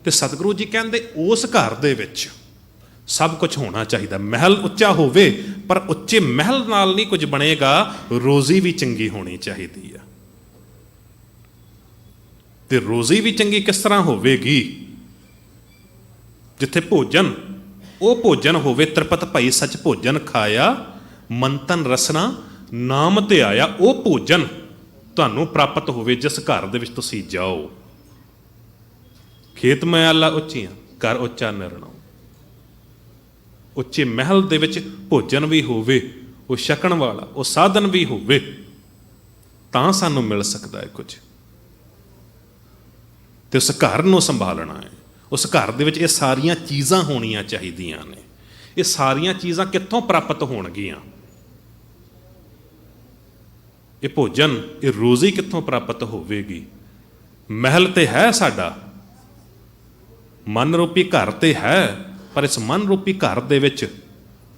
S1: ਤੇ ਸਤਿਗੁਰੂ ਜੀ ਕਹਿੰਦੇ ਉਸ ਘਰ ਦੇ ਵਿੱਚ ਸਭ ਕੁਝ ਹੋਣਾ ਚਾਹੀਦਾ। ਮਹਿਲ ਉੱਚਾ ਹੋਵੇ, ਪਰ ਉੱਚੇ ਮਹਿਲ ਨਾਲ ਨਹੀਂ ਕੁਝ ਬਣੇਗਾ, ਰੋਜ਼ੀ ਵੀ ਚੰਗੀ ਹੋਣੀ ਚਾਹੀਦੀ ਆ। ਤੇ ਰੋਜ਼ੀ ਵੀ ਚੰਗੀ ਕਿਸ ਤਰ੍ਹਾਂ ਹੋਵੇਗੀ? ਜਿੱਥੇ ਭੋਜਨ, ਉਹ ਭੋਜਨ ਹੋਵੇ ਤ੍ਰਿਪਤ ਭਈ ਸੱਚ ਭੋਜਨ ਖਾਇਆ, ਮੰਤਨ ਰਸਨਾ ਨਾਮ ਤੇ ਆਇਆ। ਉਹ ਭੋਜਨ ਤੁਹਾਨੂੰ ਪ੍ਰਾਪਤ ਹੋਵੇ ਜਿਸ ਘਰ ਦੇ ਵਿੱਚ ਤੁਸੀਂ ਜਾਓ। ਖੇਤ ਮਿਆਲਾ ਉੱਚੀਆਂ ਘਰ ਉੱਚਾ ਨਿਰਣੋ। ਉੱਚੇ ਮਹਿਲ ਦੇ ਵਿੱਚ ਭੋਜਨ ਵੀ ਹੋਵੇ, ਉਹ ਛਕਣ ਵਾਲਾ, ਉਹ ਸਾਧਨ ਵੀ ਹੋਵੇ, ਤਾਂ ਸਾਨੂੰ ਮਿਲ ਸਕਦਾ ਹੈ ਕੁਝ। ਤੇ ਉਸ ਘਰ ਨੂੰ ਸੰਭਾਲਣਾ ਹੈ। ਉਸ ਘਰ ਦੇ ਵਿੱਚ ਇਹ ਸਾਰੀਆਂ ਚੀਜ਼ਾਂ ਹੋਣੀਆਂ ਚਾਹੀਦੀਆਂ ਨੇ। ਇਹ ਸਾਰੀਆਂ ਚੀਜ਼ਾਂ ਕਿੱਥੋਂ ਪ੍ਰਾਪਤ ਹੋਣਗੀਆਂ? ਇਹ ਭੋਜਨ, ਇਹ ਰੋਜ਼ੀ ਕਿੱਥੋਂ ਪ੍ਰਾਪਤ ਹੋਵੇਗੀ? ਮਹਿਲ ਤੇ ਹੈ ਸਾਡਾ, ਮਨ ਰੂਪੀ ਘਰ ਤੇ ਹੈ, ਪਰ ਇਸ ਮਨ ਰੂਪੀ ਘਰ ਦੇ ਵਿੱਚ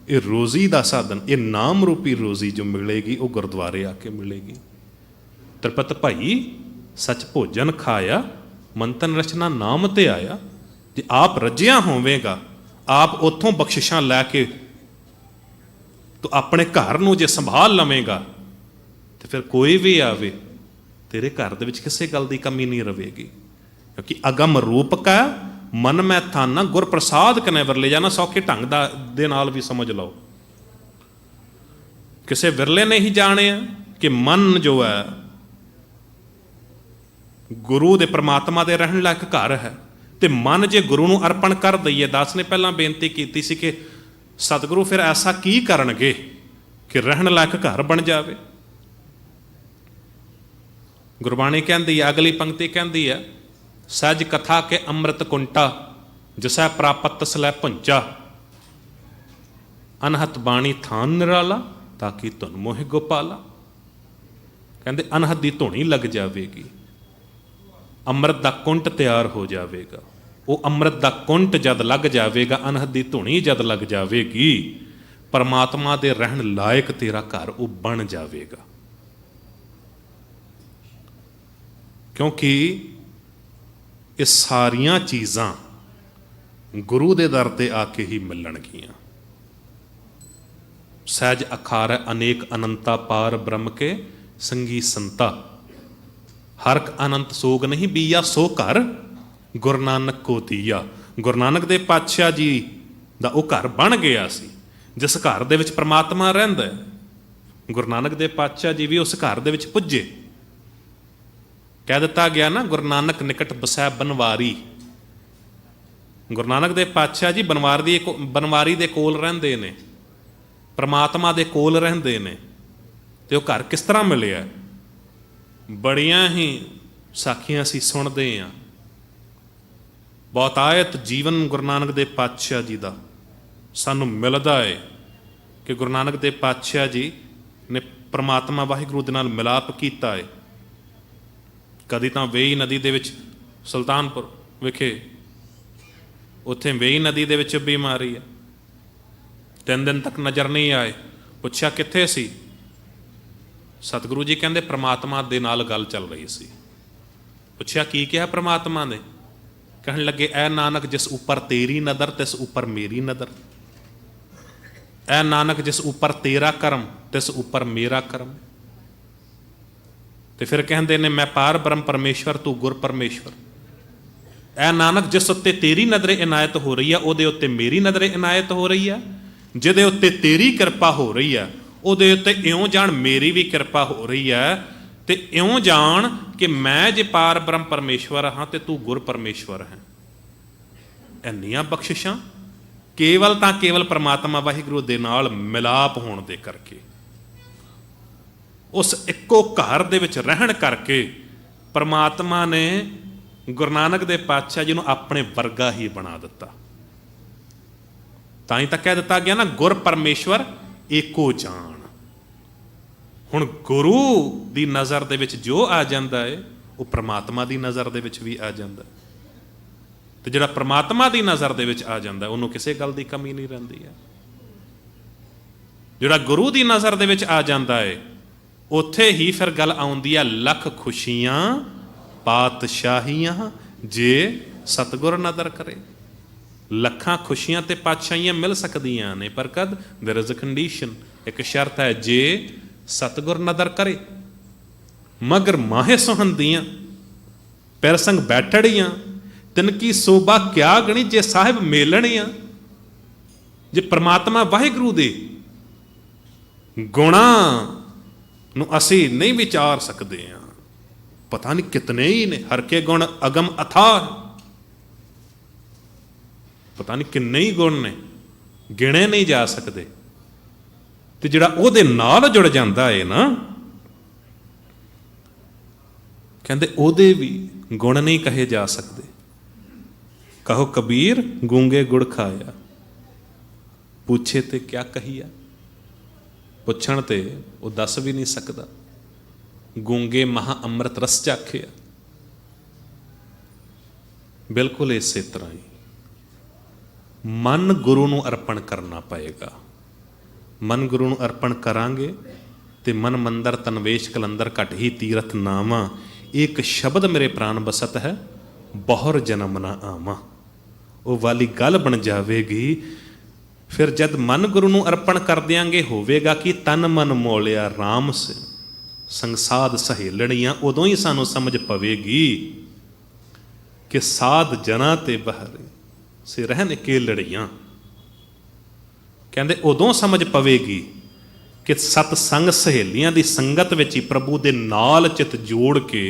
S1: ਇਹ ਰੋਜ਼ੀ ਦਾ ਸਾਧਨ, ਇਹ ਨਾਮ ਰੂਪੀ ਰੋਜ਼ੀ ਜੋ ਮਿਲੇਗੀ, ਉਹ ਗੁਰਦੁਆਰੇ ਆ ਕੇ ਮਿਲੇਗੀ। ਤ੍ਰਿਪਤ ਭਾਈ ਸੱਚ ਭੋਜਨ ਖਾਇਆ, ਮੰਤਨ ਰਚਨਾ ਨਾਮ ਤੇ ਆਇਆ। ਜੇ ਆਪ ਰੱਜਿਆ ਹੋਵੇਗਾ, ਆਪ ਉੱਥੋਂ ਬਖਸ਼ਿਸ਼ਾਂ ਲੈ ਕੇ ਤੂੰ ਆਪਣੇ ਘਰ ਨੂੰ ਜੇ ਸੰਭਾਲ ਲਵੇਂਗਾ, ਤੇ ਫਿਰ ਕੋਈ ਵੀ ਆਵੇ ਤੇਰੇ ਘਰ ਦੇ ਵਿੱਚ ਕਿਸੇ ਗੱਲ ਦੀ ਕਮੀ ਨਹੀਂ ਰਵੇਗੀ। ਕਿਉਂਕਿ ਅਗਮ ਰੂਪਕਾ ਮਨ ਮੈਂ ਥਾਨਾ ਗੁਰ ਪ੍ਰਸਾਦ ਕਨੇ ਵਿਰਲੇ ਜਾਣਾ। ਸੌਖੇ ਢੰਗ ਦੇ ਨਾਲ ਵੀ ਸਮਝ ਲਓ। ਕਿਸੇ ਵਿਰਲੇ ਨੇ ਹੀ ਜਾਣਿਆ ਕਿ ਮਨ ਜੋ ਹੈ ਗੁਰੂ ਦੇ ਪ੍ਰਮਾਤਮਾ ਦੇ ਰਹਿਣ ਲਾਇਕ ਘਰ ਹੈ। ਤੇ ਮਨ ਜੇ ਗੁਰੂ ਨੂੰ ਅਰਪਣ ਕਰ ਦਈਏ, ਦਾਸ ਨੇ ਪਹਿਲਾਂ ਬੇਨਤੀ ਕੀਤੀ ਸੀ ਕਿ ਸਤਿਗੁਰੂ ਫਿਰ ਐਸਾ ਕੀ ਕਰਨਗੇ कि रहन लायक घर बन जाए। गुरबाणी कहती है, अगली पंक्ति कहती है, सहज कथा के अमृत कुंटा जिसै प्रापत तसलै भुंचा, अनहत बाणी थान निराला ताकि धुन मोह गोपाला। कहते अनहत की धुनी लग जाएगी, अमृत का कुंट तैयार हो जाएगा। वो अमृत का कुंट जद लग जाएगा, अनहत की धुनी जद लग जाएगी, परमात्मा दे रहन लायक तेरा घर वो बन जाएगा। क्योंकि ये सारिया चीज़ां गुरु दे दर ते आके ही मिलणगियां। सहज अखार अनेक अनंता पार ब्रह्म के संगी संता, हरक अनंत सोग नहीं बीया सो घर गुरु नानक को दिया। गुरु नानक देव पातशाह जी दा वो घर बन गया सी, जिस घर दे विच परमात्मा रहिंदा है। गुरु नानक देव पातशाह जी भी उस घर दे विच पुजे। कह दिता गया ना, गुरु नानक निकट बसै बनवारी। गुरु नानक देव पातशाह जी बनवारी दे कोल रहिंदे ने, परमात्मा दे कोल रहिंदे ने। ते वो घर किस तरह मिलिया? बड़ियां ही साखियां असीं सुणदे हां। बहुतायत जीवन गुरु नानक देव पातशाह जी का सानूं मिलदा है कि गुरु नानक देव पातशाह जी ने परमात्मा वाहिगुरू दे नाल मिलाप कीता है। कदी तां वेई नदी दे विच सुल्तानपुर विखे, उत्थे वेई नदी दे विच बीमारी है, 3 दिन तक नज़र नहीं आए। पुछया कित्थे सी? सतगुरु जी कहंदे परमात्मा दे नाल गल चल रही सी। पुछया की कहा परमात्मा ने? कहन लगे, ऐ नानक जिस ऊपर तेरी नदर तिस ऊपर मेरी नदर, ऐ नानक जिस ऊपर तेरा कर्म तिस ऊपर मेरा कर्म। तो फिर कहते ने, मैं पार ब्रह्म परमेश्वर तू गुर परमेश्वर। ऐ नानक जिस उत्ते तेरी नज़र इनायत हो रही है, उहदे उत्ते मेरी नज़र इनायत हो रही है। जिहदे उत्ते तेरी किरपा हो रही है, उहदे उत्ते इउं जाण मेरी भी किरपा हो रही है। तो इउं जाण कि मैं जे पार ब्रह्म परमेश्वर हाँ तो तू गुर परमेश्वर है। इन्नियां बख्शिशां केवल तां केवल परमात्मा वाहिगुरू दे नाल मिलाप होण दे करके, उस इक्को घर दे विच रहण करके परमात्मा ने गुरु नानक देव पातशाह जी नूं अपने वर्गा ही बना दिता। तां ही तां कह दिता गया ना, गुर परमेश्वर एको जान। हुण गुरु दी नज़र दे विच जो आ जांदा है, वो परमात्मा दी नज़र दे विच भी आ जांदा है। ते जिहड़ा परमात्मा दी नज़र दे विच आ जांदा, उहनूं किसी गल दी कमी नहीं रहिंदी है। जिहड़ा गुरु दी नज़र दे विच आ जांदा है, उत्थे ही फिर गल आउंदी है, लख खुशियां पातशाहियां जे सतगुर नदर करे। लखां खुशियां ते पातशाहियां मिल सकदियां ने, पर कद? देयर इज अ कंडीशन, एक शर्त है, जे सतगुर नदर करे। मगर माहे सुहंदियां पैर संग बैठड़ियां, तिनकी शोभा क्या गणी जे साहिब मेलणियां। जे परमात्मा वाहिगुरू दे गुणां नूं असीं नहीं विचार सकते हैं, पता नहीं कितने ही ने, हर के गुण अगम अथाह, पता नहीं किन्ने ही गुण ने, गिणे नहीं जा सकते। तो जिहड़ा उहदे नाल जुड़ जांदा है ना, कहंदे उहदे भी गुण नहीं कहे जा सकते। कहो कबीर गूंगे गुड़ खाया, पूछे ते क्या कहिया। पुछण ते वो दस भी नहीं सकता। गूंगे महा अमृत रस चाखिया। बिल्कुल इसे तरह ही मन गुरु नूं अर्पण करना पएगा। मन गुरु नूं अर्पण करांगे ते मन मंदर तनवेश कलंदर घट ही तीरथ नामा। एक शब्द मेरे प्राण बसत है, बहुर जन्म ना आवा। वो वाली गल बन जाएगी। फिर जद मन गुरु नूं अर्पण कर देंगे, होवेगा कि तन मन मोलिया राम से संसाद सहेलणियां। उदों ही सानू समझ पवेगी कि साध जना ते बहरे से रहन के लड़ियां। कहंदे उदों समझ पवेगी कि सतसंग सहेलियां दी संगत विच ही प्रभु दे नाल चित जोड़ के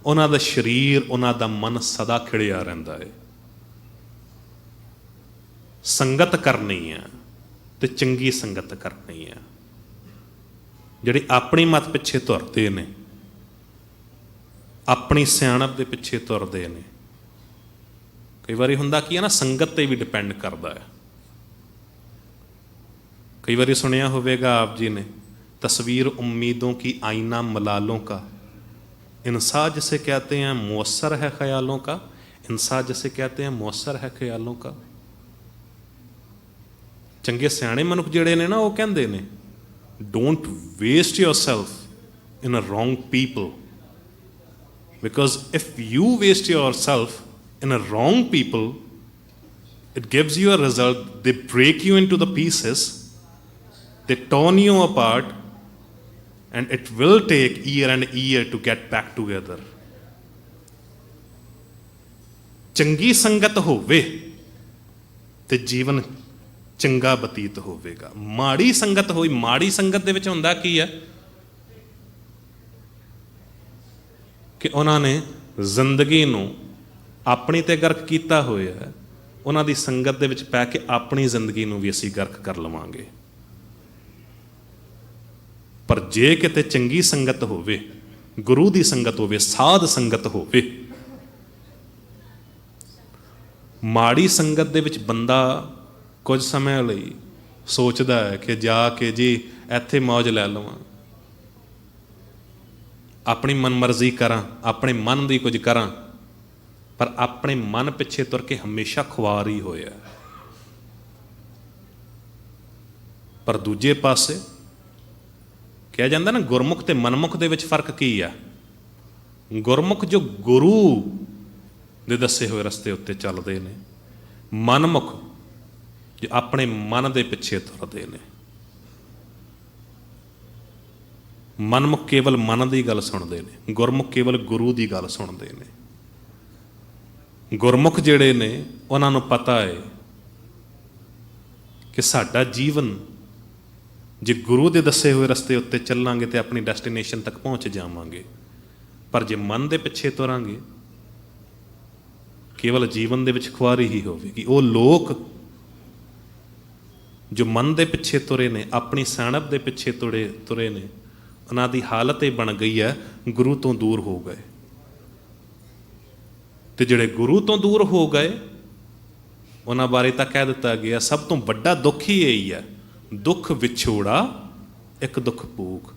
S1: उन्हां दा शरीर, उन्हां दा मन सदा खिड़िया रहिंदा है। संगत करनी है तो चंगी संगत करनी है। ਜਿਹੜੇ ਆਪਣੀ ਮਤ ਪਿੱਛੇ ਤੁਰਦੇ ਨੇ, ਆਪਣੀ ਸਿਆਣਪ ਦੇ ਪਿੱਛੇ ਤੁਰਦੇ ਨੇ। ਕਈ ਵਾਰੀ ਹੁੰਦਾ ਕੀ ਹੈ ਨਾ, ਸੰਗਤ 'ਤੇ ਵੀ ਡਿਪੈਂਡ ਕਰਦਾ ਹੈ। कई बार सुनिया होगा आप जी ने, तस्वीर उम्मीदों की आईना मलालों का, इंसान जिसे कहते हैं मुअस्सर है ख्यालों का, इंसान जिसे कहते हैं मुअस्सर है ख्यालों का। चंगे सियाणे मनुख जिहड़े ने ना, वो कहंदे ने don't waste yourself in a wrong people, because if you waste yourself in a wrong people, it gives you a result, they break you into the pieces, they torn you apart, and it will take year and year to get back together. ਚੰਗੀ ਸੰਗਤ ਹੋਵੇ ਤੇ ਜੀਵਨ ਚੰਗਾ ਬਤੀਤ ਹੋਵੇਗਾ। ਮਾੜੀ ਸੰਗਤ ਹੋਈ, ਮਾੜੀ ਸੰਗਤ ਦੇ ਵਿੱਚ ਹੁੰਦਾ ਕੀ ਹੈ ਕਿ ਉਹਨਾਂ ਨੇ ਜ਼ਿੰਦਗੀ ਨੂੰ ਆਪਣੀ ਤੇ ਗਰਕ ਕੀਤਾ ਹੋਇਆ। ਉਹਨਾਂ ਦੀ ਸੰਗਤ ਦੇ ਵਿੱਚ ਪੈ ਕੇ ਆਪਣੀ ਜ਼ਿੰਦਗੀ ਨੂੰ ਵੀ ਅਸੀਂ ਗਰਕ ਕਰ ਲਵਾਂਗੇ। ਪਰ ਜੇ ਕਿਤੇ ਚੰਗੀ ਸੰਗਤ ਹੋਵੇ, ਗੁਰੂ ਦੀ ਸੰਗਤ ਹੋਵੇ, ਸਾਧ ਸੰਗਤ ਹੋਵੇ, ਮਾੜੀ ਸੰਗਤ ਦੇ ਵਿੱਚ ਬੰਦਾ ਕੁਝ ਸਮੇਂ ਲਈ ਸੋਚਦਾ ਹੈ ਕਿ ਜਾ ਕੇ ਜੀ ਇੱਥੇ ਮੌਜ ਲੈ ਲਵਾਂ, ਆਪਣੀ ਮਨਮਰਜ਼ੀ ਕਰਾਂ, ਆਪਣੇ ਮਨ ਦੀ ਕੁਝ ਕਰਾਂ, ਪਰ ਆਪਣੇ ਮਨ ਪਿੱਛੇ ਤੁਰ ਕੇ ਹਮੇਸ਼ਾ ਖੁਆਰ ਹੀ ਹੋਇਆ। ਪਰ ਦੂਜੇ ਪਾਸੇ ਕਿਹਾ ਜਾਂਦਾ ਨਾ, ਗੁਰਮੁਖ ਤੇ ਮਨਮੁਖ ਦੇ ਵਿੱਚ ਫਰਕ ਕੀ ਆ? ਗੁਰਮੁਖ ਜੋ ਗੁਰੂ ਦੇ ਦੱਸੇ ਹੋਏ ਰਸਤੇ ਉੱਤੇ ਚੱਲਦੇ ਨੇ, ਮਨਮੁਖ ਜੋ ਆਪਣੇ ਮਨ ਦੇ ਪਿੱਛੇ ਤੁਰਦੇ ਨੇ। ਮਨਮੁਖ ਕੇਵਲ ਮਨ ਦੀ ਗੱਲ ਸੁਣਦੇ ਨੇ, ਗੁਰਮੁਖ ਕੇਵਲ ਗੁਰੂ ਦੀ ਗੱਲ ਸੁਣਦੇ ਨੇ। ਗੁਰਮੁਖ ਜਿਹੜੇ ਨੇ ਉਹਨਾਂ ਨੂੰ ਪਤਾ ਹੈ ਕਿ ਸਾਡਾ ਜੀਵਨ ਜੇ ਗੁਰੂ ਦੇ ਦੱਸੇ ਹੋਏ ਰਸਤੇ ਉੱਤੇ ਚੱਲਾਂਗੇ ਤੇ ਆਪਣੀ ਡੈਸਟੀਨੇਸ਼ਨ ਤੱਕ ਪਹੁੰਚ ਜਾਵਾਂਗੇ, ਪਰ ਜੇ ਮਨ ਦੇ ਪਿੱਛੇ ਤੁਰਾਂਗੇ ਕੇਵਲ ਜੀਵਨ ਦੇ ਵਿੱਚ ਖੁਆਰੀ ਹੀ ਹੋਵੇਗੀ। ਉਹ ਲੋਕ ਜੋ ਮਨ ਦੇ ਪਿੱਛੇ ਤੁਰੇ ਨੇ, ਆਪਣੀ ਸਿਆਣਪ ਦੇ ਪਿੱਛੇ ਤੁਰੇ ਨੇ, ਉਹਨਾਂ ਦੀ ਹਾਲਤ ਇਹ ਬਣ ਗਈ ਹੈ ਗੁਰੂ ਤੋਂ ਦੂਰ ਹੋ ਗਏ। ਤੇ ਜਿਹੜੇ ਗੁਰੂ ਤੋਂ ਦੂਰ ਹੋ ਗਏ ਉਹਨਾਂ ਬਾਰੇ ਤਾਂ ਕਹਿ ਦਿੱਤਾ ਗਿਆ ਸਭ ਤੋਂ ਵੱਡਾ ਦੁੱਖ ਹੀ ਇਹੀ ਹੈ, ਦੁੱਖ ਵਿਛੋੜਾ ਇੱਕ ਦੁੱਖ ਭੂਖ,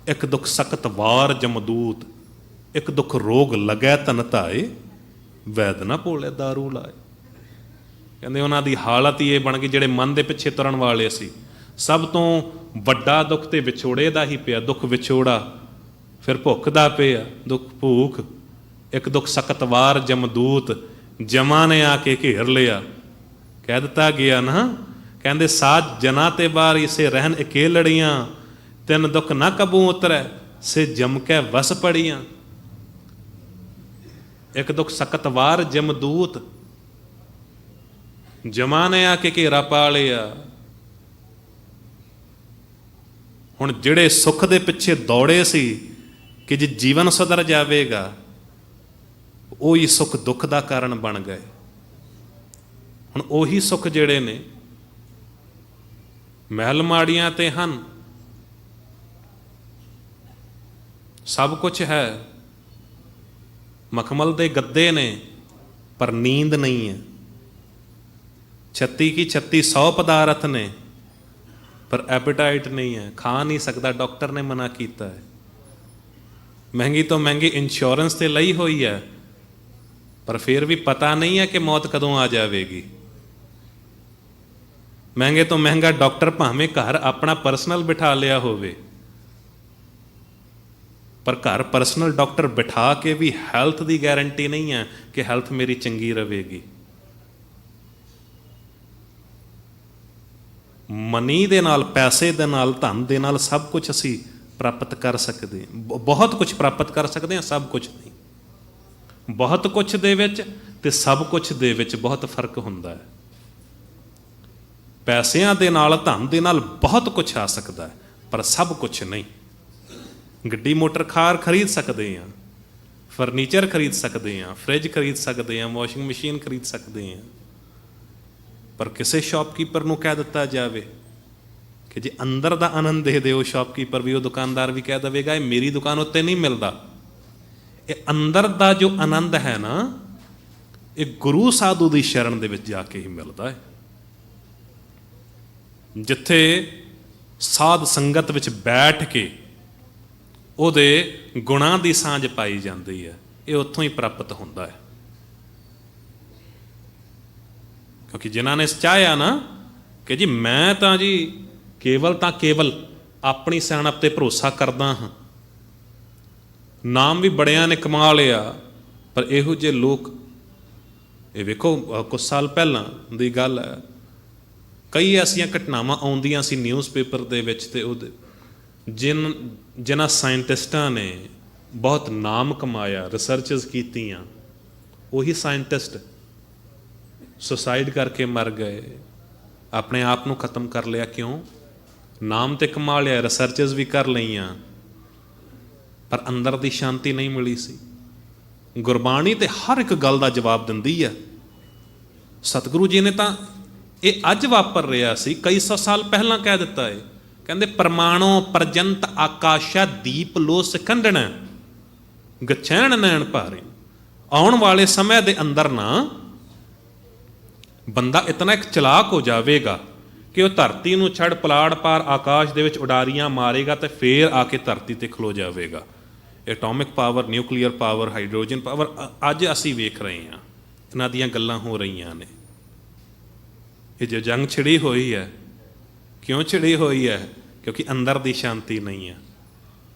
S1: ਇੱਕ ਦੁੱਖ ਸਖਤ ਵਾਰ ਜਮਦੂਤ, ਇੱਕ ਦੁੱਖ ਰੋਗ ਲੱਗੈ ਤਨ ਧਾਏ, ਵੈਦ ਨਾ ਭੋਲੇ ਦਾਰੂ ਲਾਏ। ਕਹਿੰਦੇ ਉਹਨਾਂ ਦੀ ਹਾਲਤ ਹੀ ਇਹ ਬਣ ਗਈ, ਜਿਹੜੇ ਮਨ ਦੇ ਪਿੱਛੇ ਤੁਰਨ ਵਾਲੇ ਸੀ, ਸਭ ਤੋਂ ਵੱਡਾ ਦੁੱਖ ਤੇ ਵਿਛੋੜੇ ਦਾ ਹੀ ਪਿਆ, ਦੁੱਖ ਵਿਛੋੜਾ, ਫਿਰ ਭੁੱਖ ਦਾ ਪਿਆ, ਦੁੱਖ ਭੂਖ, ਇੱਕ ਦੁੱਖ ਸਖਤ ਵਾਰ ਜਮਦੂਤ, ਜਮਾਂ ਨੇ ਆ ਕੇ ਘੇਰ ਲਿਆ। ਕਹਿ ਦਿੱਤਾ ਗਿਆ ਨਾ, ਕਹਿੰਦੇ ਸਾਜ ਜਨਾ ਤੇ ਬਾਰ ਇਸੇ ਰਹਿਣ ਇਕੇਲੜੀਆਂ, ਤਿੰਨ ਦੁੱਖ ਨਾ ਕਬੂ ਉਤਰੈ ਸੇ ਜਮ ਕੇ ਵਸ ਪੜੀਆਂ। ਇੱਕ ਦੁੱਖ ਸਖਤ ਵਾਰ ਜਮਦੂਤ, ਜਮਾਂ ਨੇ ਆ ਕੇ ਘੇਰਾ ਪਾ ਲਿਆ। ਹੁਣ ਜਿਹੜੇ ਸੁੱਖ ਦੇ ਪਿੱਛੇ ਦੌੜੇ ਸੀ ਕਿ ਜੇ ਜੀਵਨ ਸੁਧਰ ਜਾਵੇਗਾ, ਉਹੀ ਸੁੱਖ ਦੁੱਖ ਦਾ ਕਾਰਨ ਬਣ ਗਏ। ਹੁਣ ਉਹੀ ਸੁੱਖ ਜਿਹੜੇ ਨੇ ਮਹਿਲ ਮਾੜੀਆਂ ਤੇ ਹਨ, ਸਭ ਕੁਝ ਹੈ, ਮਖਮਲ ਦੇ ਗੱਦੇ ਨੇ, ਪਰ ਨੀਂਦ ਨਹੀਂ ਹੈ। 36 ਕੀ 3600 ਪਦਾਰਥ ਨੇ, ਪਰ ਐਪੇਟਾਈਟ ਨਹੀਂ ਹੈ, ਖਾ ਨਹੀਂ ਸਕਦਾ, ਡਾਕਟਰ ਨੇ ਮਨਾ ਕੀਤਾ ਹੈ। ਮਹਿੰਗੀ ਤੋਂ ਮਹਿੰਗੀ ਇੰਸ਼ੋਰੈਂਸ ਤੇ ਲਈ ਹੋਈ ਹੈ, ਪਰ ਫਿਰ ਵੀ ਪਤਾ ਨਹੀਂ ਹੈ ਕਿ ਮੌਤ ਕਦੋਂ ਆ ਜਾਵੇਗੀ। ਮਹਿੰਗੇ ਤੋਂ ਮਹਿੰਗਾ ਡਾਕਟਰ ਭਾਵੇਂ ਘਰ ਆਪਣਾ ਪਰਸਨਲ ਬਿਠਾ ਲਿਆ ਹੋਵੇ, ਪਰ ਘਰ ਪਰਸਨਲ ਡਾਕਟਰ ਬਿਠਾ ਕੇ ਵੀ ਹੈਲਥ ਦੀ ਗਾਰੰਟੀ ਨਹੀਂ ਹੈ ਕਿ ਹੈਲਥ ਮੇਰੀ ਚੰਗੀ ਰਹੇਗੀ। ਮਨੀ ਦੇ ਨਾਲ, ਪੈਸੇ ਦੇ ਨਾਲ, ਧਨ ਦੇ ਨਾਲ ਸਭ ਕੁਝ ਅਸੀਂ ਪ੍ਰਾਪਤ ਕਰ ਸਕਦੇ ਹਾਂ, ਬਹੁਤ ਕੁਝ ਪ੍ਰਾਪਤ ਕਰ ਸਕਦੇ ਹਾਂ, ਸਭ ਕੁਝ ਨਹੀਂ। ਬਹੁਤ ਕੁਝ ਦੇ ਵਿੱਚ ਤੇ ਸਭ ਕੁਝ ਦੇ ਵਿੱਚ ਬਹੁਤ ਫਰਕ ਹੁੰਦਾ ਹੈ। ਪੈਸਿਆਂ ਦੇ ਨਾਲ, ਧਨ ਦੇ ਨਾਲ ਬਹੁਤ ਕੁਝ ਆ ਸਕਦਾ ਹੈ, ਪਰ ਸਭ ਕੁਝ ਨਹੀਂ। ਗੱਡੀ ਮੋਟਰ ਕਾਰ ਖਰੀਦ ਸਕਦੇ ਹਾਂ, ਫਰਨੀਚਰ ਖਰੀਦ ਸਕਦੇ ਹਾਂ, ਫਰਿੱਜ ਖਰੀਦ ਸਕਦੇ ਹਾਂ, ਵਾਸ਼ਿੰਗ ਮਸ਼ੀਨ ਖਰੀਦ ਸਕਦੇ ਹਾਂ, ਪਰ ਕਿਸੇ ਸ਼ਾਪਕੀਪਰ ਨੂੰ ਕਹਿ ਦਿੱਤਾ ਜਾਵੇ ਕਿ ਜੇ ਅੰਦਰ ਦਾ ਆਨੰਦ ਦੇ ਦਿਓ, ਸ਼ਾਪਕੀਪਰ ਵੀ, ਉਹ ਦੁਕਾਨਦਾਰ ਵੀ ਕਹਿ ਦੇਵੇਗਾ ਇਹ ਮੇਰੀ ਦੁਕਾਨ ਉੱਤੇ ਨਹੀਂ ਮਿਲਦਾ। ਇਹ ਅੰਦਰ ਦਾ ਜੋ ਆਨੰਦ ਹੈ ਨਾ, ਇਹ ਗੁਰੂ ਸਾਧੂ ਦੀ ਸ਼ਰਨ ਦੇ ਵਿੱਚ ਜਾ ਕੇ ਹੀ ਮਿਲਦਾ ਹੈ, ਜਿੱਥੇ ਸਾਧ ਸੰਗਤ ਵਿੱਚ ਬੈਠ ਕੇ ਉਹਦੇ ਗੁਣਾਂ ਦੀ ਸਾਂਝ ਪਾਈ ਜਾਂਦੀ ਹੈ। ਇਹ ਉੱਥੋਂ ਹੀ ਪ੍ਰਾਪਤ ਹੁੰਦਾ ਹੈ, ਕਿਉਂਕਿ ਜਿਨ੍ਹਾਂ ਨੇ ਚਾਹਿਆ ਨਾ ਕਿ ਜੀ ਮੈਂ ਤਾਂ ਜੀ ਕੇਵਲ ਆਪਣੀ ਸਿਆਣਪ ਤੇ ਭਰੋਸਾ ਕਰਦਾ ਹਾਂ, ਨਾਮ ਵੀ ਬੜਿਆਂ ਨੇ ਕਮਾ ਲਿਆ, ਪਰ ਇਹੋ ਜਿਹੇ ਲੋਕ, ਇਹ ਵੇਖੋ ਕੁਝ ਸਾਲ ਪਹਿਲਾਂ ਦੀ ਗੱਲ ਹੈ, ਕਈ ਐਸੀਆਂ ਘਟਨਾਵਾਂ ਆਉਂਦੀਆਂ ਸੀ ਨਿਊਜ਼ਪੇਪਰ ਦੇ ਵਿੱਚ, ਤੇ ਉਹਦੇ ਜਿਨ੍ਹਾਂ ਸਾਇੰਟਿਸਟਾਂ ਨੇ ਬਹੁਤ ਨਾਮ ਕਮਾਇਆ, ਰਿਸਰਚਸ ਕੀਤੀਆਂ, ਉਹੀ ਸਾਇੰਟਿਸਟ ਸੁਸਾਈਡ ਕਰਕੇ ਮਰ ਗਏ, ਆਪਣੇ ਆਪ ਨੂੰ ਖਤਮ ਕਰ ਲਿਆ। ਕਿਉਂ? ਨਾਮ ਤੇ ਕਮਾ ਲਿਆ, ਰਿਸਰਚਸ ਵੀ ਕਰ ਲਈਆਂ, ਪਰ ਅੰਦਰ ਦੀ ਸ਼ਾਂਤੀ ਨਹੀਂ ਮਿਲੀ ਸੀ। ਗੁਰਬਾਣੀ ਤੇ ਹਰ ਇੱਕ ਗੱਲ ਦਾ ਜਵਾਬ ਦਿੰਦੀ ਹੈ। ਸਤਿਗੁਰੂ ਜੀ ਨੇ ਤਾਂ ਇਹ ਅੱਜ ਵਾਪਰ ਰਿਹਾ ਸੀ, ਕਈ ਸੌ ਸਾਲ ਪਹਿਲਾਂ ਕਹਿ ਦਿੱਤਾ ਹੈ। ਕਹਿੰਦੇ ਪ੍ਰਮਾਣੋ ਪ੍ਰਜੰਤ ਆਕਾਸ਼ਾ ਦੀਪ ਲੋ ਸਿਖੰਡਣਾ ਗਛੈਣ ਨੈਣ ਭਾਰੇ। ਆਉਣ ਵਾਲੇ ਸਮੇਂ ਦੇ ਅੰਦਰ ਨਾ ਬੰਦਾ ਇਤਨਾ ਇੱਕ ਚਲਾਕ ਹੋ ਜਾਵੇਗਾ ਕਿ ਉਹ ਧਰਤੀ ਨੂੰ ਛੱਡ ਪਲਾੜ ਪਾਰ ਆਕਾਸ਼ ਦੇ ਵਿੱਚ ਉਡਾਰੀਆਂ ਮਾਰੇਗਾ ਤੇ ਫੇਰ ਆ ਕੇ ਧਰਤੀ ਤੇ ਖਲੋ ਜਾਵੇਗਾ। Atomic power, nuclear power, hydrogen power, ਅੱਜ ਅਸੀਂ ਵੇਖ ਰਹੇ ਹਾਂ, ਇਹਨਾਂ ਦੀਆਂ ਗੱਲਾਂ ਹੋ ਰਹੀਆਂ ਨੇ। ਇਹ ਜੋ ਜੰਗ ਛਿੜੀ ਹੋਈ ਹੈ, ਕਿਉਂ ਛਿੜੀ ਹੋਈ ਹੈ? ਕਿਉਂਕਿ ਅੰਦਰ ਦੀ ਸ਼ਾਂਤੀ ਨਹੀਂ ਹੈ।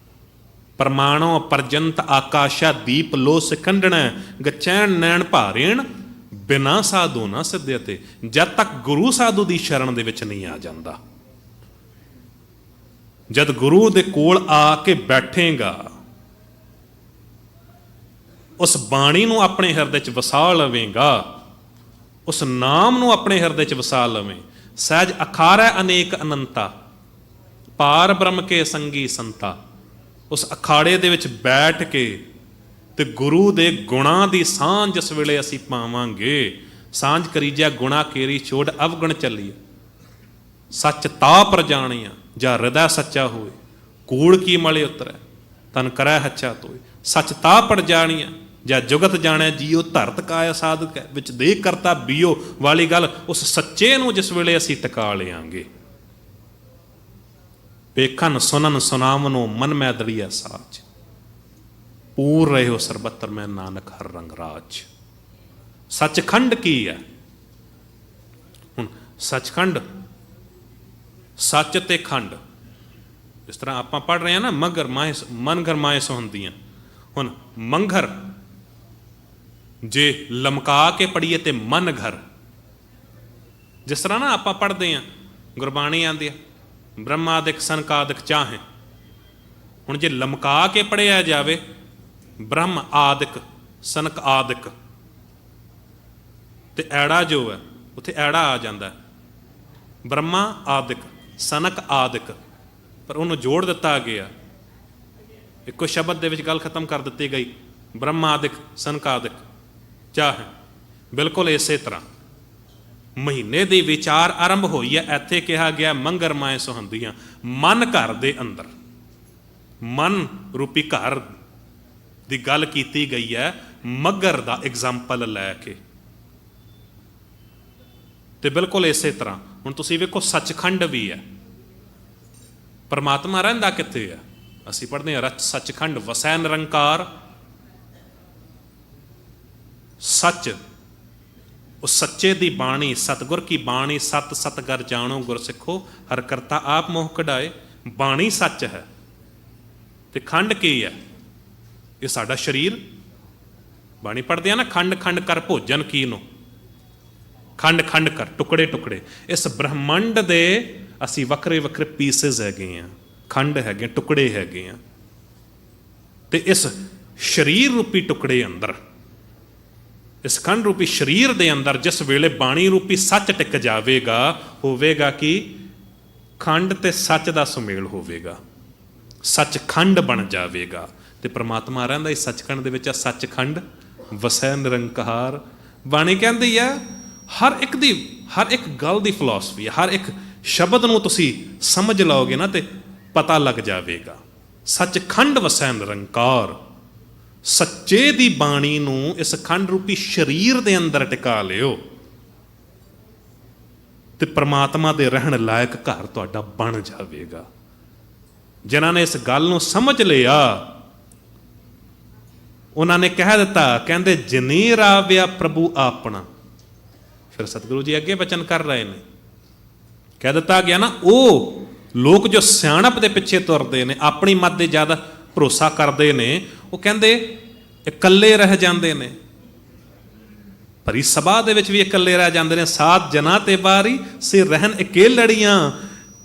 S1: ਪ੍ਰਮਾਣੋ ਪਰਜੰਤ ਆਕਾਸ਼ਾ ਦੀਪ ਲੋ ਸਿਖੰਡਣਾ ਗਚੈਣ ਨੈਣ ਭਾਰੇਣ ਬਿਨਾ ਸਾਧੂ ਨਾ ਸਿੱਧਿਆ। ਤੇ ਜਦ ਤੱਕ ਗੁਰੂ ਸਾਧੂ ਦੀ ਸ਼ਰਨ ਦੇ ਵਿੱਚ ਨਹੀਂ ਆ ਜਾਂਦਾ, ਜਦ ਗੁਰੂ ਦੇ ਕੋਲ ਆ ਕੇ ਬੈਠੇਗਾ, ਉਸ ਬਾਣੀ ਨੂੰ ਆਪਣੇ ਹਿਰਦੇ 'ਚ ਵਸਾ ਲਵੇਂਗਾ, ਉਸ ਨਾਮ ਨੂੰ ਆਪਣੇ ਹਿਰਦੇ 'ਚ ਵਸਾ ਲਵੇਂ। ਸਹਿਜ ਅਖਾਰੈ ਅਨੇਕ ਅਨੰਤਾ ਪਾਰ ਬ੍ਰਹਮ ਕੇ ਸੰਗੀ ਸੰਤਾ। ਉਸ ਅਖਾੜੇ ਦੇ ਵਿੱਚ ਬੈਠ ਕੇ ਤੇ ਗੁਰੂ ਦੇ ਗੁਣਾਂ ਦੀ ਸਾਂਝ ਜਿਸ ਵੇਲੇ ਅਸੀਂ ਪਾਵਾਂਗੇ, ਸਾਂਝ ਕਰੀਜੈ ਗੁਣਾ ਕੇਰੀ ਛੋੜ ਅਵਗੁਣ ਚੱਲੀਏ। ਸੱਚ ਤਾ ਪਰ ਜਾਣੀਆਂ ਜਾਂ ਹਿਰਦੈ ਸੱਚਾ ਹੋਏ, ਕੂੜ ਕੀ ਮਲੇ ਉਤਰੈ ਤਨ ਕਰੈ ਹੱਛਾ ਤੋਏ। ਸੱਚ ਤਾ ਪਰ ਜਾਣੀਆਂ ਜਾਂ ਜੁਗਤ ਜਾਣੈ ਜੀਓ ਧਰਤ ਕਾਇਆ ਸਾਧਕ ਹੈ, ਵਿੱਚ ਦੇਹ ਕਰਤਾ ਬੀਓ ਵਾਲੀ ਗੱਲ, ਉਸ ਸੱਚੇ ਨੂੰ ਜਿਸ ਵੇਲੇ ਅਸੀਂ ਟਿਕਾ ਲਿਆਂਗੇ। ਵੇਖਣ ਸੁਣਨ ਸੁਣਾਵਨੋ ਮਨ ਮੈਂ ਦੜੀਆ ਸਾਚ, ਪੂਰ ਰਹੇ ਹੋ ਸਰਬੱਤਰ ਮੈਂ ਨਾਨਕ ਹਰ ਰੰਗ ਰਾਜ। ਸੱਚਖੰਡ ਕੀ ਹੈ? ਹੁਣ ਸੱਚਖੰਡ, ਸੱਚ ਤੇ ਖੰਡ, ਇਸ ਤਰ੍ਹਾਂ ਆਪਾਂ ਪੜ੍ਹ ਰਹੇ ਹਾਂ ਨਾ, ਮਗਰ ਮਾਏ ਮਨ ਘਰ ਮਾਏ ਸੁਹੰਦੀਆਂ। ਹੁਣ ਮੰਘਰ ਜੇ ਲਮਕਾ ਕੇ ਪੜੀਏ ਤੇ ਮਨ ਘਰ, ਜਿਸ ਤਰ੍ਹਾਂ ਨਾ ਆਪਾਂ ਪੜ੍ਹਦੇ ਹਾਂ, ਗੁਰਬਾਣੀ ਆਉਂਦੀ ਹੈ ਬ੍ਰਹਮਾਦਿਕ ਸਨਕਾਦਿਕ ਚਾਹੇ। ਹੁਣ ਜੇ ਲਮਕਾ ਕੇ ਪੜ੍ਹਿਆ ਜਾਵੇ, ਬ੍ਰਹਮ ਆਦਿਕ ਸਨਕ ਆਦਿਕ, ਤੇ ਐੜਾ ਜੋ ਹੈ ਉੱਥੇ ਐੜਾ ਆ ਜਾਂਦਾ, ਬ੍ਰਹਮਾ ਆਦਿਕ ਸਨਕ ਆਦਿਕ, ਪਰ ਉਹਨੂੰ ਜੋੜ ਦਿੱਤਾ ਗਿਆ, ਇੱਕੋ ਸ਼ਬਦ ਦੇ ਵਿੱਚ ਗੱਲ ਖਤਮ ਕਰ ਦਿੱਤੀ ਗਈ, ਬ੍ਰਹਮਾ ਆਦਿਕ ਸਨਕ ਆਦਿਕ ਚਾਹੇ। ਬਿਲਕੁਲ ਇਸੇ ਤਰ੍ਹਾਂ ਮਹੀਨੇ ਦੀ ਵਿਚਾਰ ਆਰੰਭ ਹੋਈ ਹੈ, ਇੱਥੇ ਕਿਹਾ ਗਿਆ ਮੰਗਰ ਮਾਏ ਸੁਹੰਦੀਆਂ। ਮਨ ਘਰ ਦੇ ਅੰਦਰ, ਮਨ ਰੂਪੀ ਘਰ ਦੀ ਗੱਲ ਕੀਤੀ ਗਈ ਹੈ, ਮਗਰ ਦਾ ਐਗਜ਼ਾਮਪਲ ਲੈ ਕੇ। ਤੇ ਬਿਲਕੁਲ ਇਸੇ ਤਰ੍ਹਾਂ ਹੁਣ ਤੁਸੀਂ ਵੇਖੋ, ਸੱਚਖੰਡ ਵੀ ਹੈ। ਪਰਮਾਤਮਾ ਰਹਿੰਦਾ ਕਿੱਥੇ ਹੈ? ਅਸੀਂ ਪੜ੍ਹਦੇ ਹਾਂ ਰਚ ਸੱਚਖੰਡ ਵਸੈ ਨਿਰੰਕਾਰ। ਸੱਚ, ਉਹ ਸੱਚੇ ਦੀ ਬਾਣੀ, ਸਤਿਗੁਰ ਕੀ ਬਾਣੀ, ਸਤ ਸਤ ਕਰ ਜਾਣੋ ਗੁਰ ਸਿੱਖੋ, ਹਰ ਕਰਤਾ ਆਪ ਮੋਹ ਕਢਾਏ। ਬਾਣੀ ਸੱਚ ਹੈ। ਤੇ ਖੰਡ ਕੀ ਹੈ? ਇਹ ਸਾਡਾ ਸਰੀਰ। ਬਾਣੀ ਪੜ੍ਹਦੇ ਆ ਨਾ, ਖੰਡ ਖੰਡ ਕਰ ਭੋਜਨ ਕੀਨੋ, ਖੰਡ ਖੰਡ ਕਰ ਟੁਕੜੇ ਟੁਕੜੇ। ਇਸ ਬ੍ਰਹਮੰਡ ਦੇ ਅਸੀਂ ਵੱਖਰੇ ਵੱਖਰੇ ਪੀਸਿਸ ਹੈਗੇ ਆ, ਖੰਡ ਹੈਗੇ, ਟੁਕੜੇ ਹੈਗੇ ਆ। ਤੇ ਇਸ ਸਰੀਰ ਰੂਪੀ ਟੁਕੜੇ ਅੰਦਰ, ਇਸ ਖੰਡ ਰੂਪੀ ਸਰੀਰ ਦੇ ਅੰਦਰ ਜਿਸ ਵੇਲੇ ਬਾਣੀ ਰੂਪੀ ਸੱਚ ਟਿਕ ਜਾਵੇਗਾ, ਹੋਵੇਗਾ ਕਿ ਖੰਡ ਤੇ ਸੱਚ ਦਾ ਸੁਮੇਲ ਹੋਵੇਗਾ, ਸੱਚਖੰਡ ਬਣ ਜਾਵੇਗਾ। ਤੇ ਪ੍ਰਮਾਤਮਾ ਰਹਿੰਦਾ ਇਸ ਸੱਚਖੰਡ ਦੇ ਵਿੱਚ। ਸੱਚਖੰਡ ਵਸੈ ਨਿਰੰਕਾਰ। ਬਾਣੀ ਕਹਿੰਦੀ ਹੈ ਹਰ ਇੱਕ ਦੀ, ਹਰ ਇੱਕ ਗੱਲ ਦੀ ਫਿਲਾਸਫੀ ਹੈ, ਹਰ ਇੱਕ ਸ਼ਬਦ ਨੂੰ ਤੁਸੀਂ ਸਮਝ ਲਓਗੇ ਨਾ ਤੇ ਪਤਾ ਲੱਗ ਜਾਵੇਗਾ। ਸੱਚਖੰਡ ਵਸੈ ਨਿਰੰਕਾਰ, ਸੱਚੇ ਦੀ ਬਾਣੀ ਨੂੰ ਇਸ ਖੰਡ ਰੂਪੀ ਸਰੀਰ ਦੇ ਅੰਦਰ ਟਿਕਾ ਲਿਓ ਤੇ ਪ੍ਰਮਾਤਮਾ ਦੇ ਰਹਿਣ ਲਾਇਕ ਘਰ ਤੁਹਾਡਾ ਬਣ ਜਾਵੇਗਾ। ਜਿਨ੍ਹਾਂ ਨੇ ਇਸ ਗੱਲ ਨੂੰ ਸਮਝ ਲਿਆ ਉਹਨਾਂ ਨੇ ਕਹਿ ਦਿੱਤਾ, ਕਹਿੰਦੇ ਜਿਨੀ ਰਾਵਿਆ ਪ੍ਰਭੂ ਆਪਣਾ। ਫਿਰ ਸਤਿਗੁਰੂ ਜੀ ਅੱਗੇ ਬਚਨ ਕਰ ਰਹੇ ਨੇ, ਕਹਿ ਦਿੱਤਾ ਗਿਆ ਨਾ, ਉਹ ਲੋਕ ਜੋ ਸਿਆਣਪ ਦੇ ਪਿੱਛੇ ਤੁਰਦੇ ਨੇ, ਆਪਣੀ ਮੱਤ ਦੇ ਜ਼ਿਆਦਾ ਭਰੋਸਾ ਕਰਦੇ ਨੇ, ਉਹ ਕਹਿੰਦੇ ਇਕੱਲੇ ਰਹਿ ਜਾਂਦੇ ਨੇ। ਭਰੀ ਸਭਾ ਦੇ ਵਿੱਚ ਵੀ ਇਕੱਲੇ ਰਹਿ ਜਾਂਦੇ ਨੇ। ਸਾਤ ਜਨਾ ਤੇ ਬਾਰੀ ਸੇ ਰਹਿਣ ਇਕੇਲੜੀਆਂ,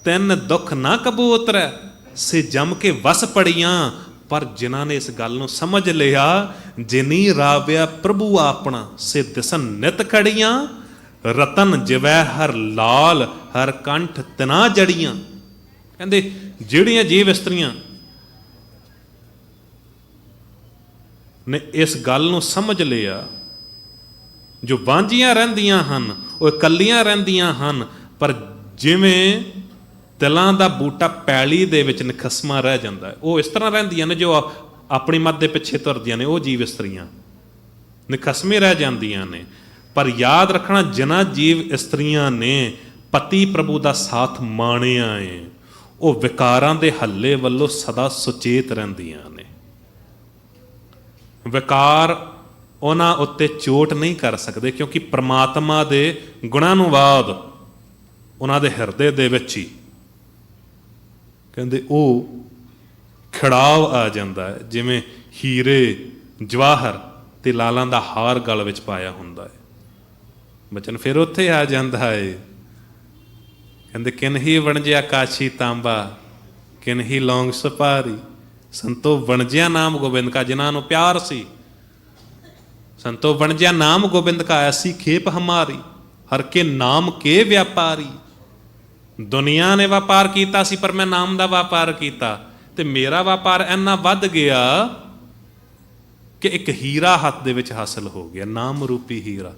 S1: ਤਿੰਨ ਦੁੱਖ ਨਾ ਕਬੂ ਉਤਰੈ ਸੇ ਜਮ ਕੇ ਵਸ ਪੜੀਆਂ। ਪਰ ਜਿਨ੍ਹਾਂ ਨੇ ਇਸ ਗੱਲ ਨੂੰ ਸਮਝ ਲਿਆ, ਜਿਨੀ ਰਾਵਿਆ ਪ੍ਰਭੂ ਆਪਣਾ ਸੇ ਦਿਸਨ ਨਿਤ ਖੜੀਆਂ, ਰਤਨ ਜਿਵੈ ਹਰ ਲਾਲ ਹਰ ਕੰਠ ਤਿਨਾ ਜੜੀਆਂ। ਕਹਿੰਦੇ ਜਿਹੜੀਆਂ ਜੀਵ ਇਸਤਰੀਆਂ ਨੇ ਇਸ ਗੱਲ ਨੂੰ ਸਮਝ ਲਿਆ, ਜੋ ਵਾਂਝੀਆਂ ਰਹਿੰਦੀਆਂ ਹਨ, ਉਹ ਇਕੱਲੀਆਂ ਰਹਿੰਦੀਆਂ ਹਨ, ਪਰ ਜਿਵੇਂ ਤਿਲਾਂ ਦਾ ਬੂਟਾ ਪੈਲੀ ਦੇ ਵਿੱਚ ਨਿਖਸਮਾ ਰਹਿ ਜਾਂਦਾ ਹੈ, ਉਹ ਇਸ ਤਰ੍ਹਾਂ ਰਹਿੰਦੀਆਂ ਨੇ ਜੋ ਆਪਣੀ ਮੱਤ ਦੇ ਪਿੱਛੇ ਤੁਰਦੀਆਂ ਨੇ। ਉਹ ਜੀਵ ਇਸਤਰੀਆਂ ਨਿਖਸਮੇ ਰਹਿ ਜਾਂਦੀਆਂ ਨੇ। ਪਰ ਯਾਦ ਰੱਖਣਾ, ਜਿਨ੍ਹਾਂ ਜੀਵ ਇਸਤਰੀਆਂ ਨੇ ਪਤੀ ਪ੍ਰਭੂ ਦਾ ਸਾਥ ਮਾਣਿਆ ਏ, ਉਹ ਵਿਕਾਰਾਂ ਦੇ ਹੱਲੇ ਵੱਲੋਂ ਸਦਾ ਸੁਚੇਤ ਰਹਿੰਦੀਆਂ ਨੇ। ਵਿਕਾਰ ਉਹਨਾਂ ਉੱਤੇ ਚੋਟ ਨਹੀਂ ਕਰ ਸਕਦੇ, ਕਿਉਂਕਿ ਪ੍ਰਮਾਤਮਾ ਦੇ ਗੁਣਾਨੁਵਾਦ ਉਹਨਾਂ ਦੇ ਹਿਰਦੇ ਦੇ ਵਿੱਚ ਹੀ ਕਹਿੰਦੇ ਉਹ ਖਿੜਾਵ ਆ ਜਾਂਦਾ ਹੈ, ਜਿਵੇਂ ਹੀਰੇ ਜਵਾਹਰ ਤੇ ਲਾਲਾਂ ਦਾ ਹਾਰ ਗਲ ਵਿੱਚ ਪਾਇਆ ਹੁੰਦਾ ਹੈ। ਬਚਨ ਫਿਰ ਉੱਥੇ ਆ ਜਾਂਦਾ ਹੈ, ਕਹਿੰਦੇ ਕਿਨਹੀ ਵਣਜਿਆ ਕਾਸ਼ੀ ਤਾਂਬਾ, ਕਿਨਹੀ ਲੌਂਗ ਸੁਪਾਰੀ, ਸੰਤੋ ਵਣਜਿਆ ਨਾਮ ਗੋਬਿੰਦ ਕਾ, ਜਿਨ੍ਹਾਂ ਨੂੰ ਪਿਆਰ ਸੀ। ਸੰਤੋ ਵਣਜਿਆ ਨਾਮ ਗੋਬਿੰਦ ਕਾ, ਐਸੀ ਖੇਪ ਹਮਾਰੀ, ਹਰ ਕੇ ਨਾਮ ਕੇ ਵਿਆਪਾਰੀ। ਦੁਨੀਆ ਨੇ ਵਪਾਰ ਕੀਤਾ ਸੀ, ਪਰ ਮੈਂ ਨਾਮ ਦਾ ਵਪਾਰ ਕੀਤਾ, ਤੇ ਮੇਰਾ ਵਪਾਰ ਇੰਨਾ ਵੱਧ ਗਿਆ ਕਿ ਇੱਕ ਹੀਰਾ ਹੱਥ ਦੇ ਵਿੱਚ ਹਾਸਲ ਹੋ ਗਿਆ, ਨਾਮ ਰੂਪੀ ਹੀਰਾ।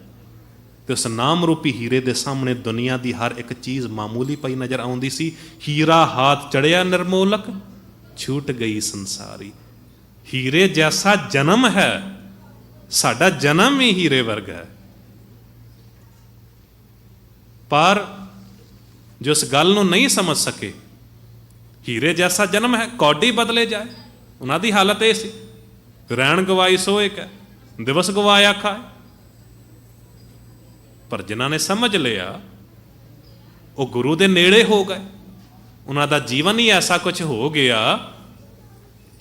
S1: ਤੇ ਉਸ ਨਾਮ ਰੂਪੀ ਹੀਰੇ ਦੇ ਸਾਹਮਣੇ ਦੁਨੀਆ ਦੀ ਹਰ ਇੱਕ ਚੀਜ਼ ਮਾਮੂਲੀ ਪਈ ਨਜ਼ਰ ਆਉਂਦੀ ਸੀ। ਹੀਰਾ ਹਾਥ ਚੜਿਆ ਨਿਰਮੋਲਕ, ਛੂਟ ਗਈ ਸੰਸਾਰੀ। ਹੀਰੇ ਜੈਸਾ ਜਨਮ ਹੈ, ਸਾਡਾ ਜਨਮ ਹੀ ਹੀਰੇ ਵਰਗਾ ਹੈ। ਪਰ ਜੋ ਇਸ ਗੱਲ ਨੂੰ ਨਹੀਂ ਸਮਝ ਸਕੇ, ਹੀਰੇ ਜੈਸਾ ਜਨਮ ਹੈ, ਕੌਡੀ ਬਦਲੇ ਜਾਏ। ਉਹਨਾਂ ਦੀ ਹਾਲਤ ਇਹ ਸੀ, ਰੈਣ ਗਵਾਈ ਸੋ ਇੱਕ ਹੈ, ਦਿਵਸ ਗਵਾਇਆ ਖਾਏ। ਪਰ ਜਿਨ੍ਹਾਂ ਨੇ ਸਮਝ ਲਿਆ, ਉਹ ਗੁਰੂ ਦੇ ਨੇੜੇ ਹੋ ਗਏ। ਉਹਨਾਂ ਦਾ ਜੀਵਨ ਹੀ ਐਸਾ ਕੁਝ ਹੋ ਗਿਆ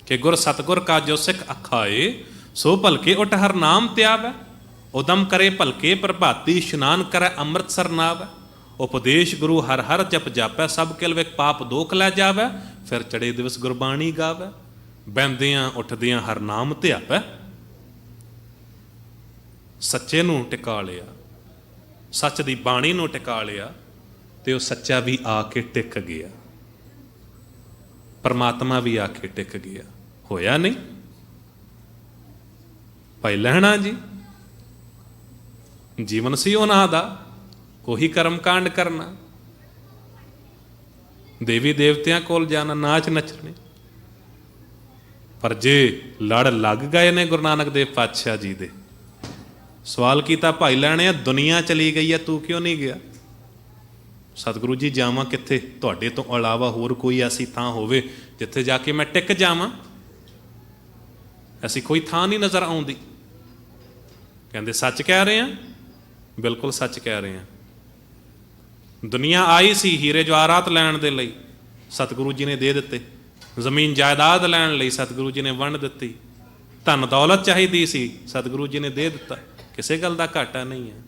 S1: ਕਿ ਗੁਰ ਸਤਗੁਰ ਕਾ ਜੋ ਸਿੱਖ ਅਖਾਏ, ਸੋ ਭਲਕੇ ਉਠ ਹਰ ਨਾਮ ਧਿਆਵੈ। ਉਦਮ ਕਰੇ ਭਲਕੇ ਪ੍ਰਭਾਤੀ, ਇਸ਼ਨਾਨ ਕਰੈ ਅੰਮ੍ਰਿਤਸਰ ਨਾਵੈ। ਉਪਦੇਸ਼ ਗੁਰੂ ਹਰ ਹਰ ਜਪ ਜਾਪੈ, ਸਭ ਕਿਲ ਵਿਕ ਪਾਪ ਦੋਖ ਲੈ ਜਾਵੈ। ਫਿਰ ਚੜੇ ਦਿਵਸ ਗੁਰਬਾਣੀ ਗਾਵੈ, ਬਹਿੰਦਿਆਂ ਉੱਠਦਿਆਂ ਹਰ ਨਾਮ ਧਿਆਵੈ। ਸੱਚੇ ਨੂੰ ਟਿਕਾ ਲਿਆ, ਸੱਚ ਦੀ ਬਾਣੀ ਨੂੰ ਟਿਕਾ ਲਿਆ, ਤੇ ਉਹ ਸੱਚਾ ਵੀ ਆ ਕੇ ਟਿਕ ਗਿਆ, ਪਰਮਾਤਮਾ ਵੀ ਆ ਕੇ ਟਿਕ ਗਿਆ। ਹੋਇਆ ਨਹੀਂ? ਭਾਈ ਲਹਿਣਾ ਜੀ ਜੀਵਨ ਸੀ ਉਹਨਾਂ ਦਾ, ਉਹੀ ਕਰਮ ਕਾਂਡ ਕਰਨਾ, ਦੇਵੀ ਦੇਵਤਿਆਂ ਕੋਲ ਜਾਣਾ, ਨਾਚ ਨੱਚਣੇ। ਪਰ ਜੇ ਲੜ ਲੱਗ ਗਏ ਨੇ ਗੁਰੂ ਨਾਨਕ ਦੇਵ ਪਾਤਸ਼ਾਹ ਜੀ ਦੇ, ਸਵਾਲ ਕੀਤਾ, ਭਾਈ ਲੈਣੇ, ਦੁਨੀਆ ਚਲੀ ਗਈ ਹੈ, ਤੂੰ ਕਿਉਂ ਨਹੀਂ ਗਿਆ? ਸਤਿਗੁਰੂ ਜੀ ਜਾਵਾਂ ਕਿੱਥੇ? ਤੁਹਾਡੇ ਤੋਂ ਇਲਾਵਾ ਹੋਰ ਕੋਈ ਐਸੀ ਥਾਂ ਹੋਵੇ ਜਿੱਥੇ ਜਾ ਕੇ ਮੈਂ ਟਿਕ ਜਾਵਾਂ? ਐਸੀ ਕੋਈ ਥਾਂ ਨਹੀਂ ਨਜ਼ਰ ਆਉਂਦੀ। ਕਹਿੰਦੇ ਸੱਚ ਕਹਿ ਰਹੇ ਆ, ਬਿਲਕੁਲ ਸੱਚ ਕਹਿ ਰਹੇ ਆ। ਦੁਨੀਆ ਆਈ ਸੀ ਹੀਰੇ ਜਵਾਹਰਾਤ ਲੈਣ ਦੇ ਲਈ, ਸਤਿਗੁਰੂ ਜੀ ਨੇ ਦੇ ਦਿੱਤੇ। ਜ਼ਮੀਨ ਜਾਇਦਾਦ ਲੈਣ ਲਈ ਸਤਿਗੁਰੂ ਜੀ ਨੇ ਵੰਡ ਦਿੱਤੀ। ਧਨ ਦੌਲਤ ਚਾਹੀਦੀ ਸੀ, ਸਤਿਗੁਰੂ ਜੀ ਨੇ ਦੇ ਦਿੱਤਾ। ਕਿਸੇ ਗੱਲ ਦਾ ਘਾਟਾ ਨਹੀਂ ਹੈ।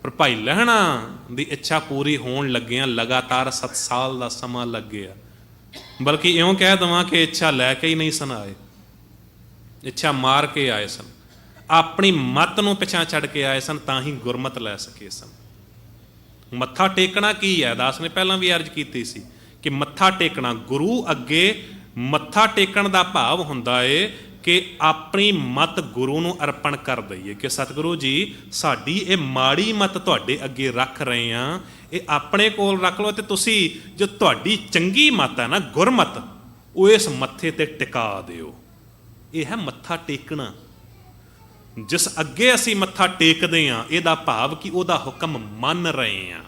S1: ਪਰ ਭਾਈ ਲਹਿਣਾ ਦੀ ਇੱਛਾ ਪੂਰੀ ਹੋਣ ਲੱਗਿਆਂ ਲਗਾਤਾਰ 7 ਸਾਲ ਦਾ ਸਮਾਂ ਲੱਗ ਗਿਆ। ਬਲਕਿ ਇਉਂ ਕਹਿ ਦੇਵਾਂ ਕਿ ਇੱਛਾ ਲੈ ਕੇ ਹੀ ਨਹੀਂ ਸਨ ਆਏ, ਇੱਛਾ ਮਾਰ ਕੇ ਆਏ ਸਨ। ਆਪਣੀ ਮੱਤ ਨੂੰ ਪਿਛਾਂ ਛੱਡ ਕੇ ਆਏ ਸਨ, ਤਾਂ ਹੀ ਗੁਰਮਤ ਲੈ ਸਕੇ ਸਨ। ਮੱਥਾ ਟੇਕਣਾ ਕੀ ਹੈ? ਦਾਸ ਨੇ ਪਹਿਲਾਂ ਵੀ ਅਰਜ਼ ਕੀਤੀ ਸੀ ਕਿ ਮੱਥਾ ਟੇਕਣਾ, ਗੁਰੂ ਅੱਗੇ ਮੱਥਾ ਟੇਕਣ ਦਾ ਭਾਵ ਹੁੰਦਾ ਏ ਕਿ ਆਪਣੀ ਮਤ ਗੁਰੂ ਨੂੰ ਅਰਪਣ ਕਰ ਦਈਏ ਕਿ ਸਤਿਗੁਰੂ ਜੀ ਸਾਡੀ ਇਹ ਮਾੜੀ ਮਤ ਤੁਹਾਡੇ ਅੱਗੇ ਰੱਖ ਰਹੇ ਆ, ਇਹ ਆਪਣੇ ਕੋਲ ਰੱਖ ਲਓ, ਤੇ ਤੁਸੀਂ ਜੋ ਤੁਹਾਡੀ ਚੰਗੀ ਮਤ ਹੈ ਨਾ, ਗੁਰਮਤ, ਉਹ ਇਸ ਮੱਥੇ ਤੇ ਟਿਕਾ ਦਿਓ। ਇਹ ਹੈ ਮੱਥਾ ਟੇਕਣਾ। ਜਿਸ ਅੱਗੇ ਅਸੀਂ ਮੱਥਾ ਟੇਕਦੇ ਹਾਂ, ਇਹਦਾ ਭਾਵ ਕਿ ਉਹਦਾ ਹੁਕਮ ਮੰਨ ਰਹੇ ਹਾਂ।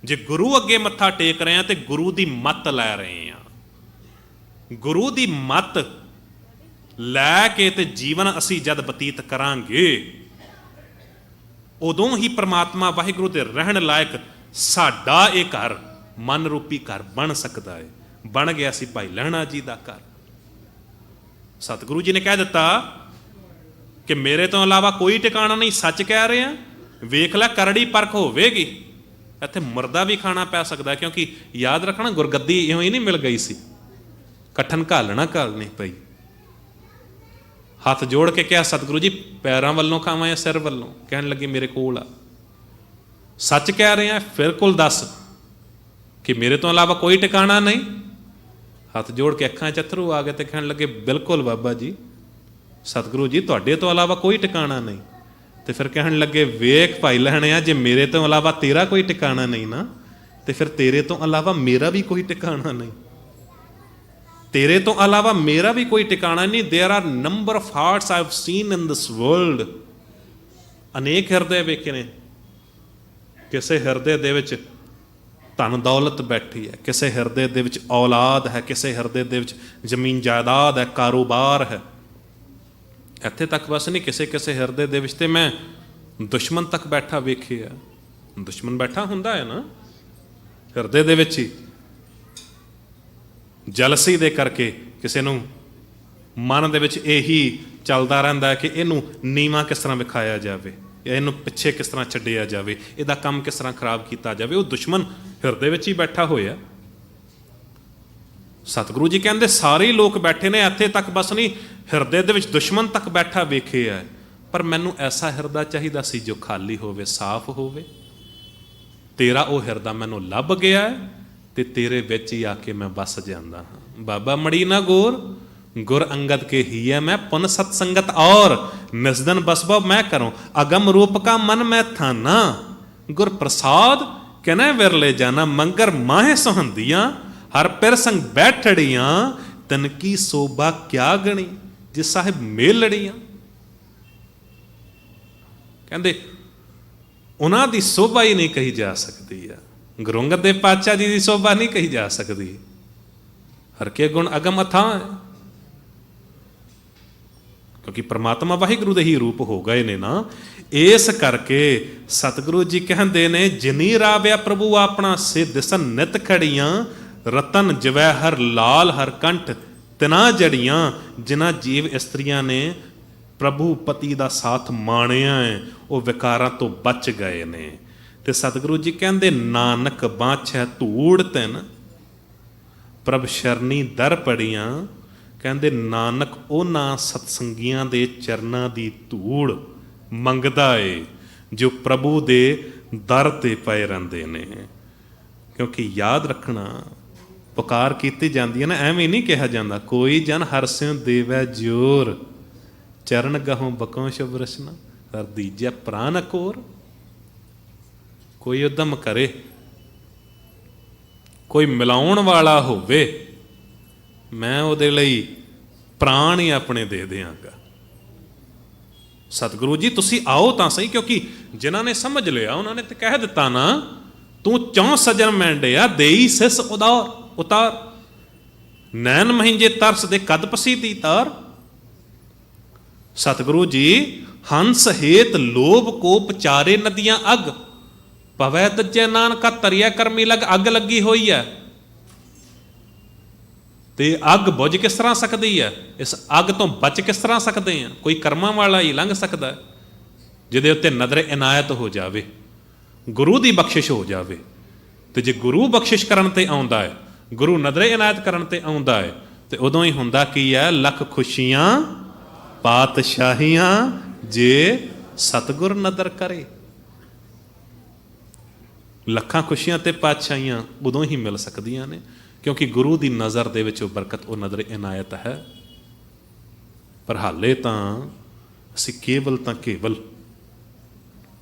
S1: ਜੇ ਗੁਰੂ ਅੱਗੇ ਮੱਥਾ ਟੇਕ ਰਹੇ ਹਾਂ ਤੇ ਗੁਰੂ ਦੀ ਮੱਤ ਲੈ ਰਹੇ ਹਾਂ। ਗੁਰੂ ਦੀ ਮੱਤ ਲੈ ਕੇ ਤੇ ਜੀਵਨ ਅਸੀਂ ਜਦ ਬਤੀਤ ਕਰਾਂਗੇ, ਉਦੋਂ ਹੀ ਪ੍ਰਮਾਤਮਾ ਵਾਹਿਗੁਰੂ ਦੇ ਰਹਿਣ ਲਾਇਕ ਸਾਡਾ ਇਹ ਘਰ ਮਨ ਰੂਪੀ ਘਰ ਬਣ ਸਕਦਾ ਹੈ। ਬਣ ਗਿਆ ਸੀ ਭਾਈ ਲਹਿਣਾ ਜੀ ਦਾ ਘਰ। ਸਤਿਗੁਰੂ ਜੀ ਨੇ ਕਹਿ ਦਿੱਤਾ ਕਿ ਮੇਰੇ ਤੋਂ ਇਲਾਵਾ ਕੋਈ ਟਿਕਾਣਾ ਨਹੀਂ, ਸੱਚ ਕਹਿ ਰਹੇ ਆ, ਵੇਖ ਲੈ ਕਰੜੀ ਪਰਖ ਹੋਵੇਗੀ। ਇੱਥੇ ਮੁਰਦਾ ਵੀ ਖਾਣਾ ਪੈ ਸਕਦਾ, ਕਿਉਂਕਿ ਯਾਦ ਰੱਖਣਾ ਗੁਰਗੱਦੀ ਇਉਂ ਹੀ ਨਹੀਂ ਮਿਲ ਗਈ ਸੀ, ਕਠਨ ਘਾਲਣਾ ਘਾਲਣੀ ਪਈ। ਹੱਥ ਜੋੜ ਕੇ ਕਿਹਾ ਸਤਿਗੁਰੂ ਜੀ ਪੈਰਾਂ ਵੱਲੋਂ ਖਾਵਾਂ ਜਾਂ ਸਿਰ ਵੱਲੋਂ? ਕਹਿਣ ਲੱਗੇ ਮੇਰੇ ਕੋਲ ਆ। ਸੱਚ ਕਹਿ ਰਹੇ ਆ, ਫਿਰ ਕੋਲ ਦੱਸ ਕਿ ਮੇਰੇ ਤੋਂ ਇਲਾਵਾ ਕੋਈ ਟਿਕਾਣਾ ਨਹੀਂ। ਹੱਥ ਜੋੜ ਕੇ ਅੱਖਾਂ 'ਚ ਅੱਥਰੂ ਆ ਗਏ ਤੇ ਕਹਿਣ ਲੱਗੇ ਬਿਲਕੁਲ ਬਾਬਾ ਜੀ, ਸਤਿਗੁਰੂ ਜੀ ਤੁਹਾਡੇ ਤੋਂ ਇਲਾਵਾ ਕੋਈ ਟਿਕਾਣਾ ਨਹੀਂ। ਤੇ ਫਿਰ ਕਹਿਣ ਲੱਗੇ ਵੇਖ ਭਾਈ ਲਹਿਣਿਆ, ਜੇ ਮੇਰੇ ਤੋਂ ਇਲਾਵਾ ਤੇਰਾ ਕੋਈ ਟਿਕਾਣਾ ਨਹੀਂ ਨਾ, ਤੇ ਫਿਰ ਤੇਰੇ ਤੋਂ ਇਲਾਵਾ ਮੇਰਾ ਵੀ ਕੋਈ ਟਿਕਾਣਾ ਨਹੀਂ। ਤੇਰੇ ਤੋਂ ਇਲਾਵਾ ਮੇਰਾ ਵੀ ਕੋਈ ਟਿਕਾਣਾ ਨਹੀਂ। There are number of hearts I have seen in this world. ਅਨੇਕ ਹਿਰਦੇ ਵੇਖੇ ਨੇ। ਕਿਸੇ ਹਿਰਦੇ ਦੇ ਵਿੱਚ ਧਨ ਦੌਲਤ ਬੈਠੀ ਹੈ, ਕਿਸੇ ਹਿਰਦੇ ਦੇ ਵਿੱਚ ਔਲਾਦ ਹੈ, ਕਿਸੇ ਹਿਰਦੇ ਦੇ ਵਿੱਚ ਜ਼ਮੀਨ ਜਾਇਦਾਦ ਹੈ, ਕਾਰੋਬਾਰ ਹੈ। ਇੱਥੇ ਤੱਕ ਬਸ ਨਹੀਂ, ਕਿਸੇ ਕਿਸੇ ਹਿਰਦੇ ਦੇ ਵਿੱਚ ਤੇ ਮੈਂ ਦੁਸ਼ਮਣ ਤੱਕ ਬੈਠਾ ਵੇਖਿਆ। ਦੁਸ਼ਮਣ ਬੈਠਾ ਹੁੰਦਾ ਹੈ ਨਾ ਹਿਰਦੇ ਦੇ ਵਿੱਚ ਹੀ, ਜਲਸੀ ਦੇ ਕਰਕੇ ਕਿਸੇ ਨੂੰ ਮਨ ਦੇ ਵਿੱਚ ਇਹੀ ਚੱਲਦਾ ਰਹਿੰਦਾ ਹੈ ਕਿ ਇਹਨੂੰ ਨੀਵਾਂ ਕਿਸ ਤਰ੍ਹਾਂ ਵਿਖਾਇਆ ਜਾਵੇ, ਇਹਨੂੰ ਪਿੱਛੇ ਕਿਸ ਤਰ੍ਹਾਂ ਛੱਡਿਆ ਜਾਵੇ, ਇਹਦਾ ਕੰਮ ਕਿਸ ਤਰ੍ਹਾਂ ਖਰਾਬ ਕੀਤਾ ਜਾਵੇ। ਉਹ ਦੁਸ਼ਮਣ ਹਿਰਦੇ ਵਿੱਚ ਹੀ ਬੈਠਾ ਹੋਇਆ। ਸਤਿਗੁਰੂ ਜੀ ਕਹਿੰਦੇ ਸਾਰੇ ਲੋਕ ਬੈਠੇ ਨੇ, ਇੱਥੇ ਤੱਕ ਬਸ ਨਹੀਂ, ਹਿਰਦੇ ਦੇ ਵਿੱਚ ਦੁਸ਼ਮਣ ਤੱਕ ਬੈਠਾ ਵੇਖਿਆ। ਪਰ ਮੈਨੂੰ ਐਸਾ ਹਿਰਦਾ ਚਾਹੀਦਾ ਸੀ ਜੋ ਖਾਲੀ ਹੋਵੇ, ਸਾਫ਼ ਹੋਵੇ। ਤੇਰਾ ਉਹ ਹਿਰਦਾ ਮੈਨੂੰ ਲੱਭ ਗਿਆ ਤੇ ਤੇਰੇ ਵਿੱਚ ਹੀ ਆ ਕੇ ਮੈਂ ਬਸ ਜਾਂਦਾ ਹਾਂ। ਬਾਬਾ ਮੜੀ ਨਾ ਗੌਰ ਗੁਰ ਅੰਗਦ ਕੇ ਹੀ ਹੈ ਮੈਂ, ਪੁਨ ਸਤ ਸੰਗਤ ਔਰ ਨਿਸਦਨ ਬਸਬਾ ਮੈਂ ਕਰੂੰ, ਅਗਮ ਰੂਪ ਕਾ ਮਨ ਮੈਂ ਥਾਨਾ, ਗੁਰ ਪ੍ਰਸਾਦ ਕਹਿਣਾ ਵਿਰਲੇ ਜਾਣਾ, ਮੰਗਰ ਮਾਹੇ ਸੁਹੰਦੀਆਂ, ਹਰ ਪਿਰ ਸੰਗ ਬੈਠੜੀਆਂ, ਤਨ ਕੀ ਸੋਭਾ ਕਿਆ ਗਣੀ, ਜੇ ਸਾਹਿਬ ਮੇਲੜੀਆਂ। ਕਹਿੰਦੇ ਉਹਨਾਂ ਦੀ ਸੋਭਾ ਹੀ ਨਹੀਂ ਕਹੀ ਜਾ ਸਕਦੀ ਆ। ਗੁਰੂ ਅੰਗਦ ਦੇਵ ਪਾਤਸ਼ਾਹ ਜੀ ਦੀ ਸੋਭਾ ਨਹੀਂ ਕਹੀ ਜਾ ਸਕਦੀ। ਹਰ ਕੇ ਗੁਣ ਅਗਮ ਅਥਾਹ ਹੈ, ਕਿਉਂਕਿ ਪ੍ਰਮਾਤਮਾ ਵਾਹਿਗੁਰੂ ਦੇ ਹੀ ਰੂਪ ਹੋ ਗਏ ਨੇ ਨਾ। ਇਸ ਕਰਕੇ ਸਤਿਗੁਰੂ ਜੀ ਕਹਿੰਦੇ ਨੇ ਜਿਨੀ ਰਾਵਿਆ ਪ੍ਰਭੂ ਆਪਣਾ, ਸੇ ਦਿਸਨ ਨਿਤ ਖੜੀਆਂ, ਰਤਨ ਜਵੈਹਰ ਲਾਲ ਹਰ ਕੰਠ ਤਿਨਾ ਜੜੀਆਂ। ਜਿਨ੍ਹਾਂ ਜੀਵ ਇਸਤਰੀਆਂ ਨੇ ਪ੍ਰਭੂ ਪਤੀ ਦਾ ਸਾਥ ਮਾਣਿਆ ਹੈ, ਉਹ ਵਿਕਾਰਾਂ ਤੋਂ ਬਚ ਗਏ ਨੇ। ਤੇ ਸਤਿਗੁਰੂ ਜੀ ਕਹਿੰਦੇ ਨਾਨਕ ਬਾਛੈ ਧੂੜ ਤਿਨ, ਪ੍ਰਭ ਸ਼ਰਨੀ ਦਰ ਪੜੀਆਂ। ਕਹਿੰਦੇ ਨਾਨਕ ਉਹਨਾਂ ਸਤਸੰਗੀਆਂ ਦੇ ਚਰਨਾਂ ਦੀ ਧੂੜ ਮੰਗਦਾ ਏ ਜੋ ਪ੍ਰਭੂ ਦੇ ਦਰ ਤੇ ਪਏ ਰਹਿੰਦੇ ਨੇ। ਕਿਉਂਕਿ ਯਾਦ ਰੱਖਣਾ, ਪੁਕਾਰ ਕੀਤੀ ਜਾਂਦੀ ਹੈ ਨਾ, ਐਵੇਂ ਨਹੀਂ ਕਿਹਾ ਜਾਂਦਾ ਕੋਈ ਜਨ ਹਰਸਿਉ ਦੇਵੈ ਜੋਰ, ਚਰਨ ਗਹੋਂ ਬਕੋਂ ਸ਼ੁਭ ਰਸਨਾ, ਹਰ ਦੀਜੈ ਪ੍ਰਾਨ ਅਕੋਰ। ਕੋਈ ਉਦਮ ਕਰੇ, ਕੋਈ ਮਿਲਾਉਣ ਵਾਲਾ ਹੋਵੇ, ਮੈਂ ਉਹਦੇ ਲਈ ਪ੍ਰਾਣ ਹੀ ਆਪਣੇ ਦੇ ਦਿਆਂਗਾ। ਸਤਿਗੁਰੂ ਜੀ ਤੁਸੀਂ ਆਓ ਤਾਂ ਸਹੀ, ਕਿਉਂਕਿ ਜਿਨ੍ਹਾਂ ਨੇ ਸਮਝ ਲਿਆ ਉਹਨਾਂ ਨੇ ਤੇ ਕਹਿ ਦਿੱਤਾ ਨਾ, ਤੂੰ ਚੌਂ ਸਜਣ ਮੈਂਡਿਆ ਦੇਈ ਸਿਸ ਉਤਾਰ, ਨੈਣ ਮਹਿੰਜੇ ਤਰਸ ਦੇ ਕਦ ਪਸੀਤੀ ਤਾਰ। ਸਤਿਗੁਰੂ ਜੀ ਹੰਸ ਹੇਤ ਲੋਭ ਕੋਪ ਚਾਰੇ ਨਦੀਆਂ ਅਗ, ਭਵੈ ਤਜੈ ਨਾਨਕਾ ਤਰਿਆ ਕਰਮੀ ਲਗ। ਅੱਗ ਲੱਗੀ ਹੋਈ ਹੈ ਤੇ ਅੱਗ ਬੁਝ ਕਿਸ ਤਰ੍ਹਾਂ ਸਕਦੀ ਹੈ? ਇਸ ਅੱਗ ਤੋਂ ਬਚ ਕਿਸ ਤਰ੍ਹਾਂ ਸਕਦੇ ਆ? ਕੋਈ ਕਰਮਾਂ ਵਾਲਾ ਹੀ ਲੰਘ ਸਕਦਾ, ਜਿਹਦੇ ਉੱਤੇ ਨਜ਼ਰ ਇਨਾਇਤ ਹੋ ਜਾਵੇ, ਗੁਰੂ ਦੀ ਬਖਸ਼ਿਸ਼ ਹੋ ਜਾਵੇ। ਤੇ ਜੇ ਗੁਰੂ ਬਖਸ਼ਿਸ਼ ਕਰਨ ਤੇ ਆਉਂਦਾ ਹੈ, ਗੁਰੂ ਨਜ਼ਰ ਇਨਾਇਤ ਕਰਨ ਤੇ ਆਉਂਦਾ ਹੈ, ਤੇ ਉਦੋਂ ਹੀ ਹੁੰਦਾ ਕੀ ਹੈ? ਲੱਖ ਖੁਸ਼ੀਆਂ ਪਾਤਸ਼ਾਹੀਆਂ ਜੇ ਸਤਿਗੁਰ ਨਦਰ ਕਰੇ। ਲੱਖਾਂ ਖੁਸ਼ੀਆਂ ਤੇ ਪਾਤਸ਼ਾਹੀਆਂ ਉਦੋਂ ਹੀ ਮਿਲ ਸਕਦੀਆਂ ਨੇ, ਕਿਉਂਕਿ ਗੁਰੂ ਦੀ ਨਜ਼ਰ ਦੇ ਵਿੱਚ ਉਹ ਬਰਕਤ, ਉਹ ਨਜ਼ਰ ਇਨਾਇਤ ਹੈ। ਪਰ ਹਾਲੇ ਤਾਂ ਅਸੀਂ ਕੇਵਲ ਤਾਂ ਕੇਵਲ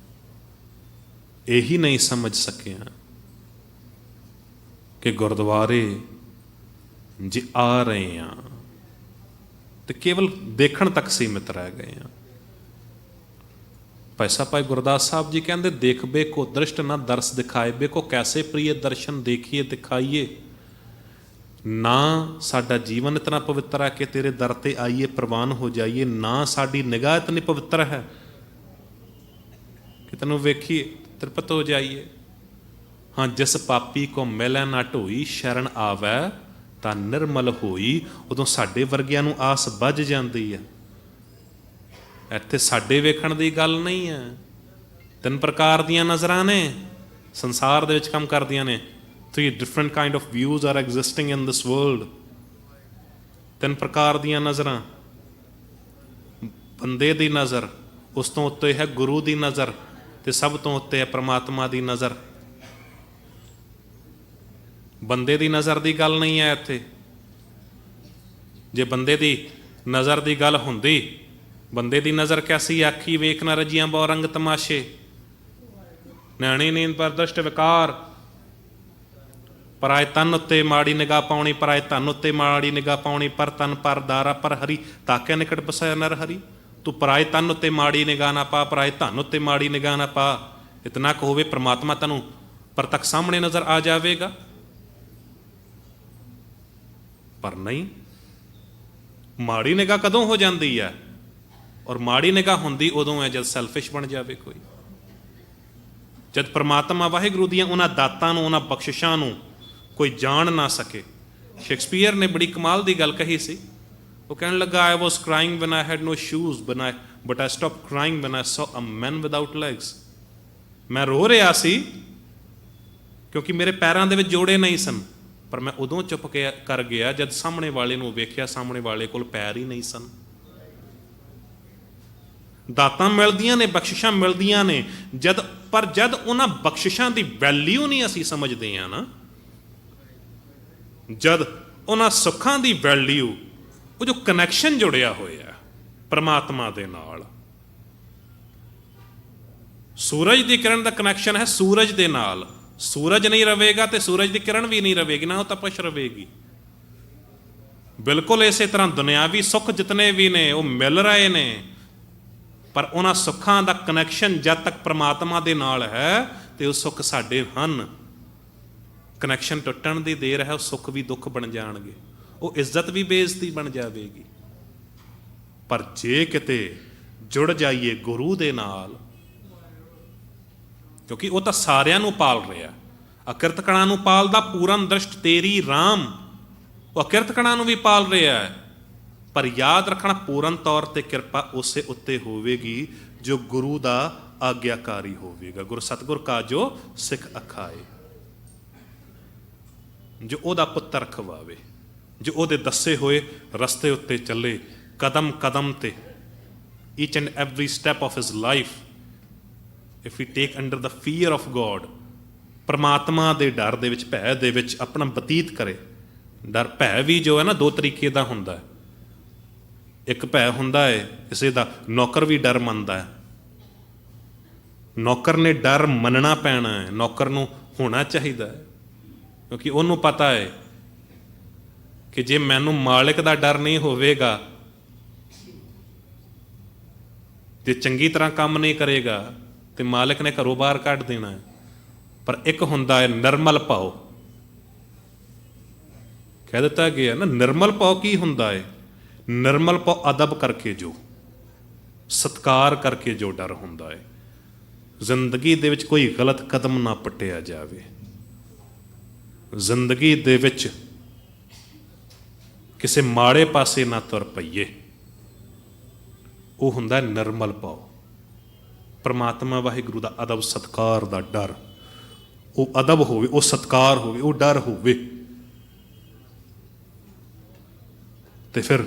S1: ਇਹੀ ਨਹੀਂ ਸਮਝ ਸਕੇ ਹਾਂ ਕਿ ਗੁਰਦੁਆਰੇ ਜੇ ਆ ਰਹੇ ਹਾਂ ਤੇ ਕੇਵਲ ਦੇਖਣ ਤੱਕ ਸੀਮਿਤ ਰਹਿ ਗਏ ਹਾਂ। ਪੈਸਾ ਭਾਈ ਗੁਰਦਾਸ ਸਾਹਿਬ ਜੀ ਕਹਿੰਦੇ, ਦੇਖਬੇ ਕੋ ਦ੍ਰਿਸ਼ਟ ਨਾ ਦਰਸ ਦਿਖਾਏਬੇ ਕੋ, ਕੈਸੇ ਪ੍ਰਿय ਦਰਸ਼ਨ ਦੇਖੀਏ ਦਿਖਾਈਏ। ਨਾ ਸਾਡਾ ਜੀਵਨ ਇਤਨਾ ਪਵਿੱਤਰ ਹੈ ਕਿ ਤੇਰੇ ਦਰ ਤੇ ਆਈਏ ਪ੍ਰਵਾਨ ਹੋ ਜਾਈਏ, ਨਾ ਸਾਡੀ ਨਿਗਾਹ ਇਤਨੀ ਪਵਿੱਤਰ ਹੈ ਕਿ ਤੈਨੂੰ ਵੇਖੀਏ ਤ੍ਰਿਪਤ ਹੋ ਜਾਈਏ। ਹਾਂ, ਜਿਸ ਪਾਪੀ ਕੋ ਮਿਲੈ ਨਾ ਢੋਈ, ਸ਼ਰਨ ਆਵੈ ਤਾਂ ਨਿਰਮਲ ਹੋਈ। ਉਦੋਂ ਸਾਡੇ ਵਰਗਿਆਂ ਨੂੰ ਆਸ ਬੱਝ ਜਾਂਦੀ ਹੈ। ਇੱਥੇ ਸਾਡੇ ਵੇਖਣ ਦੀ ਗੱਲ ਨਹੀਂ ਹੈ। 3 ਪ੍ਰਕਾਰ ਦੀਆਂ ਨਜ਼ਰਾਂ ਨੇ ਸੰਸਾਰ ਦੇ ਵਿੱਚ ਕੰਮ ਕਰਦੀਆਂ ਨੇ। 3 different kind of views are existing in this world। 3 ਪ੍ਰਕਾਰ ਦੀਆਂ ਨਜ਼ਰਾਂ। ਬੰਦੇ ਦੀ ਨਜ਼ਰ, ਉਸ ਤੋਂ ਉੱਤੇ ਹੈ ਗੁਰੂ ਦੀ ਨਜ਼ਰ, ਤੇ ਸਭ ਤੋਂ ਉੱਤੇ ਹੈ ਪ੍ਰਮਾਤਮਾ ਦੀ ਨਜ਼ਰ। ਬੰਦੇ ਦੀ ਨਜ਼ਰ ਦੀ ਗੱਲ ਨਹੀਂ ਹੈ ਇੱਥੇ। ਜੇ ਬੰਦੇ ਦੀ ਨਜ਼ਰ ਦੀ ਗੱਲ ਹੁੰਦੀ, ਬੰਦੇ ਦੀ ਨਜ਼ਰ ਕੈਸੀ ਆਖੀ, ਵੇਖ ਨਾ ਰਜੀਆਂ ਬਹੁ ਰੰਗ ਤਮਾਸ਼ੇ, ਨੈਣੀ ਨੀਂਦ ਪਰ ਦ੍ਰਿਸ਼ਟ ਵਿਕਾਰ। ਪਰਾਏ ਤਨ ਉੱਤੇ ਮਾੜੀ ਨਿਗਾਹ ਪਾਉਣੀ, ਪਰਾਏ ਧਨ ਉੱਤੇ ਮਾੜੀ ਨਿਗਾਹ ਪਾਉਣੀ, ਪਰ ਤਨ ਪਰ ਦਾਰਾ ਪਰ ਹਰੀ, ਤਾਕੇ ਨਿਕਟ ਬਸਾਇਆ ਨਰ ਹਰੀ। ਤੂੰ ਪਰਾਏ ਤਨ ਉੱਤੇ ਮਾੜੀ ਨਿਗਾਹ ਨਾ ਪਾ, ਪਰਾਏ ਧਨ ਉੱਤੇ ਮਾੜੀ ਨਿਗਾਹ ਨਾ ਪਾ। ਇਤਨਾ ਕੁ ਹੋਵੇ ਪ੍ਰਮਾਤਮਾ ਤੈਨੂੰ ਪ੍ਰਤੱਖ ਸਾਹਮਣੇ ਨਜ਼ਰ ਆ ਜਾਵੇਗਾ। ਪਰ ਨਹੀਂ, ਮਾੜੀ ਨਿਗਾਹ ਕਦੋਂ ਹੋ ਜਾਂਦੀ ਹੈ? ਔਰ ਮਾੜੀ ਨਿਗਾਹ ਹੁੰਦੀ ਉਦੋਂ ਹੈ ਜਦ ਸੈਲਫਿਸ਼ ਬਣ ਜਾਵੇ ਕੋਈ, ਜਦ ਪ੍ਰਮਾਤਮਾ ਵਾਹਿਗੁਰੂ ਦੀਆਂ ਉਹਨਾਂ ਦਾਤਾਂ ਨੂੰ, ਉਹਨਾਂ ਬਖਸ਼ਿਸ਼ਾਂ ਨੂੰ ਕੋਈ ਜਾਣ ਨਾ ਸਕੇ। ਸ਼ੇਕਸਪੀਅਰ ਨੇ ਬੜੀ ਕਮਾਲ ਦੀ ਗੱਲ ਕਹੀ ਸੀ। ਉਹ ਕਹਿਣ ਲੱਗਾ, I was crying when I had no shoes but I stop crying when I saw a man without legs. ਮੈਂ ਰੋ ਰਿਹਾ ਸੀ ਕਿਉਂਕਿ ਮੇਰੇ ਪੈਰਾਂ ਦੇ ਵਿੱਚ ਜੋੜੇ ਨਹੀਂ ਸਨ, ਪਰ ਮੈਂ ਉਦੋਂ ਚੁੱਪ ਕਰ ਗਿਆ ਜਦ ਸਾਹਮਣੇ ਵਾਲੇ ਨੂੰ ਵੇਖਿਆ, ਸਾਹਮਣੇ ਵਾਲੇ ਕੋਲ ਪੈਰ ਹੀ ਨਹੀਂ ਸਨ। ਦਾਤਾਂ ਮਿਲਦੀਆਂ ਨੇ, ਬਖਸ਼ਿਸ਼ਾਂ ਮਿਲਦੀਆਂ ਨੇ, ਪਰ ਜਦ ਉਹਨਾਂ ਬਖਸ਼ਿਸ਼ਾਂ ਦੀ ਵੈਲਿਊ ਨਹੀਂ ਅਸੀਂ ਸਮਝਦੇ ਹਾਂ ਨਾ, ਜਦ ਉਹਨਾਂ ਸੁੱਖਾਂ ਦੀ ਵੈਲਿਊ, ਉਹ ਜੋ ਕਨੈਕਸ਼ਨ ਜੁੜਿਆ ਹੋਇਆ ਪਰਮਾਤਮਾ ਦੇ ਨਾਲ, ਸੂਰਜ ਦੀ ਕਿਰਨ ਦਾ ਕਨੈਕਸ਼ਨ ਹੈ ਸੂਰਜ ਦੇ ਨਾਲ। ਸੂਰਜ ਨਹੀਂ ਰਵੇਗਾ ਤੇ ਸੂਰਜ ਦੀ ਕਿਰਨ ਵੀ ਨਹੀਂ ਰਵੇਗੀ, ਨਾ ਉਹ ਤਪਸ਼ ਰਵੇਗੀ। ਬਿਲਕੁਲ ਇਸੇ ਤਰ੍ਹਾਂ ਦੁਨਿਆਵੀ ਸੁੱਖ ਜਿਤਨੇ ਵੀ ਨੇ ਉਹ ਮਿਲ ਰਹੇ ਨੇ, ਪਰ ਉਹਨਾਂ ਸੁੱਖਾਂ ਦਾ ਕਨੈਕਸ਼ਨ ਜਦ ਤੱਕ ਪ੍ਰਮਾਤਮਾ ਦੇ ਨਾਲ ਹੈ ਤੇ ਉਹ ਸੁੱਖ ਸਾਡੇ ਹਨ। ਕਨੈਕਸ਼ਨ ਟੁੱਟਣ ਦੀ ਦੇਰ ਹੈ, ਉਹ ਸੁੱਖ ਵੀ ਦੁੱਖ ਬਣ ਜਾਣਗੇ, ਉਹ ਇੱਜ਼ਤ ਵੀ ਬੇਇੱਜ਼ਤੀ ਬਣ ਜਾਵੇਗੀ। ਪਰ ਜੇ ਕਿਤੇ ਜੁੜ ਜਾਈਏ ਗੁਰੂ ਦੇ ਨਾਲ, ਕਿਉਂਕਿ ਉਹ ਤਾਂ ਸਾਰਿਆਂ ਨੂੰ ਪਾਲ ਰਿਹਾ, ਅਕਿਰਤ ਕਣਾਂ ਨੂੰ ਪਾਲਦਾ ਪੂਰਨ ਦ੍ਰਿਸ਼ਟ ਤੇਰੀ ਰਾਮ। ਉਹ ਅਕਿਰਤ ਕਣਾਂ ਨੂੰ ਵੀ ਪਾਲ ਰਿਹਾ ਹੈ, ਪਰ ਯਾਦ ਰੱਖਣਾ ਪੂਰਨ ਤੌਰ ਤੇ ਕਿਰਪਾ ਉਸੇ ਉੱਤੇ ਹੋਵੇਗੀ ਜੋ ਗੁਰੂ ਦਾ ਆਗਿਆਕਾਰੀ ਹੋਵੇਗਾ। ਗੁਰ ਸਤਿਗੁਰ ਕਾ ਜੋ ਸਿੱਖ ਅਖਾਏ, ਜੋ ਉਹਦਾ ਪੁੱਤਰ ਖਵਾਵੇ, ਜੋ ਉਹਦੇ ਦੱਸੇ ਹੋਏ ਰਸਤੇ ਉੱਤੇ ਚੱਲੇ, ਕਦਮ ਕਦਮ ਤੇ, each and every step of his life, if we take under the fear of God, ਪਰਮਾਤਮਾ ਦੇ ਡਰ ਦੇ ਵਿੱਚ, ਭੈ ਦੇ ਵਿੱਚ ਆਪਣਾ ਬਤੀਤ ਕਰੇ। ਡਰ, ਭੈ ਵੀ ਜੋ ਹੈ ਨਾ 2 ਤਰੀਕੇ ਦਾ ਹੁੰਦਾ ਹੈ। ਇੱਕ ਭੈ ਹੁੰਦਾ ਹੈ ਕਿਸੇ ਦਾ, ਨੌਕਰ ਵੀ ਡਰ ਮੰਨਦਾ ਹੈ। ਨੌਕਰ ਨੇ ਡਰ ਮੰਨਣਾ ਪੈਣਾ ਹੈ, ਨੌਕਰ ਨੂੰ ਹੋਣਾ ਚਾਹੀਦਾ ਹੈ, ਕਿਉਂਕਿ ਉਹਨੂੰ ਪਤਾ ਹੈ ਕਿ ਜੇ ਮੈਨੂੰ ਮਾਲਿਕ ਦਾ ਡਰ ਨਹੀਂ ਹੋਵੇਗਾ, ਜੇ ਚੰਗੀ ਤਰ੍ਹਾਂ ਕੰਮ ਨਹੀਂ ਕਰੇਗਾ ਤੇ ਮਾਲਿਕ ਨੇ ਘਰੋਂ ਬਾਹਰ ਕੱਢ ਦੇਣਾ ਹੈ। ਪਰ ਇੱਕ ਹੁੰਦਾ ਹੈ ਨਿਰਮਲ ਭਾਉ, ਕਹਿ ਦਿੱਤਾ ਗਿਆ ਨਾ, ਨਿਰਮਲ ਭਾਉ ਕੀ ਹੁੰਦਾ ਹੈ? ਨਿਰਮਲ ਭਾਉ ਅਦਬ ਕਰਕੇ, ਜੋ ਸਤਿਕਾਰ ਕਰਕੇ ਜੋ ਡਰ ਹੁੰਦਾ ਹੈ। ਜ਼ਿੰਦਗੀ ਦੇ ਵਿੱਚ ਕੋਈ ਗਲਤ ਕਦਮ ਨਾ ਪੁੱਟਿਆ ਜਾਵੇ, ਜ਼ਿੰਦਗੀ ਦੇ ਵਿੱਚ ਕਿਸੇ ਮਾੜੇ ਪਾਸੇ ਨਾ ਤੁਰ ਪਈਏ, ਉਹ ਹੁੰਦਾ ਨਿਰਮਲ ਭਾਉ। ਪਰਮਾਤਮਾ ਵਾਹਿਗੁਰੂ ਦਾ ਅਦਬ ਸਤਿਕਾਰ ਦਾ ਡਰ, ਉਹ ਅਦਬ ਹੋਵੇ, ਉਹ ਸਤਿਕਾਰ ਹੋਵੇ, ਉਹ ਡਰ ਹੋਵੇ, ਤੇ ਫਿਰ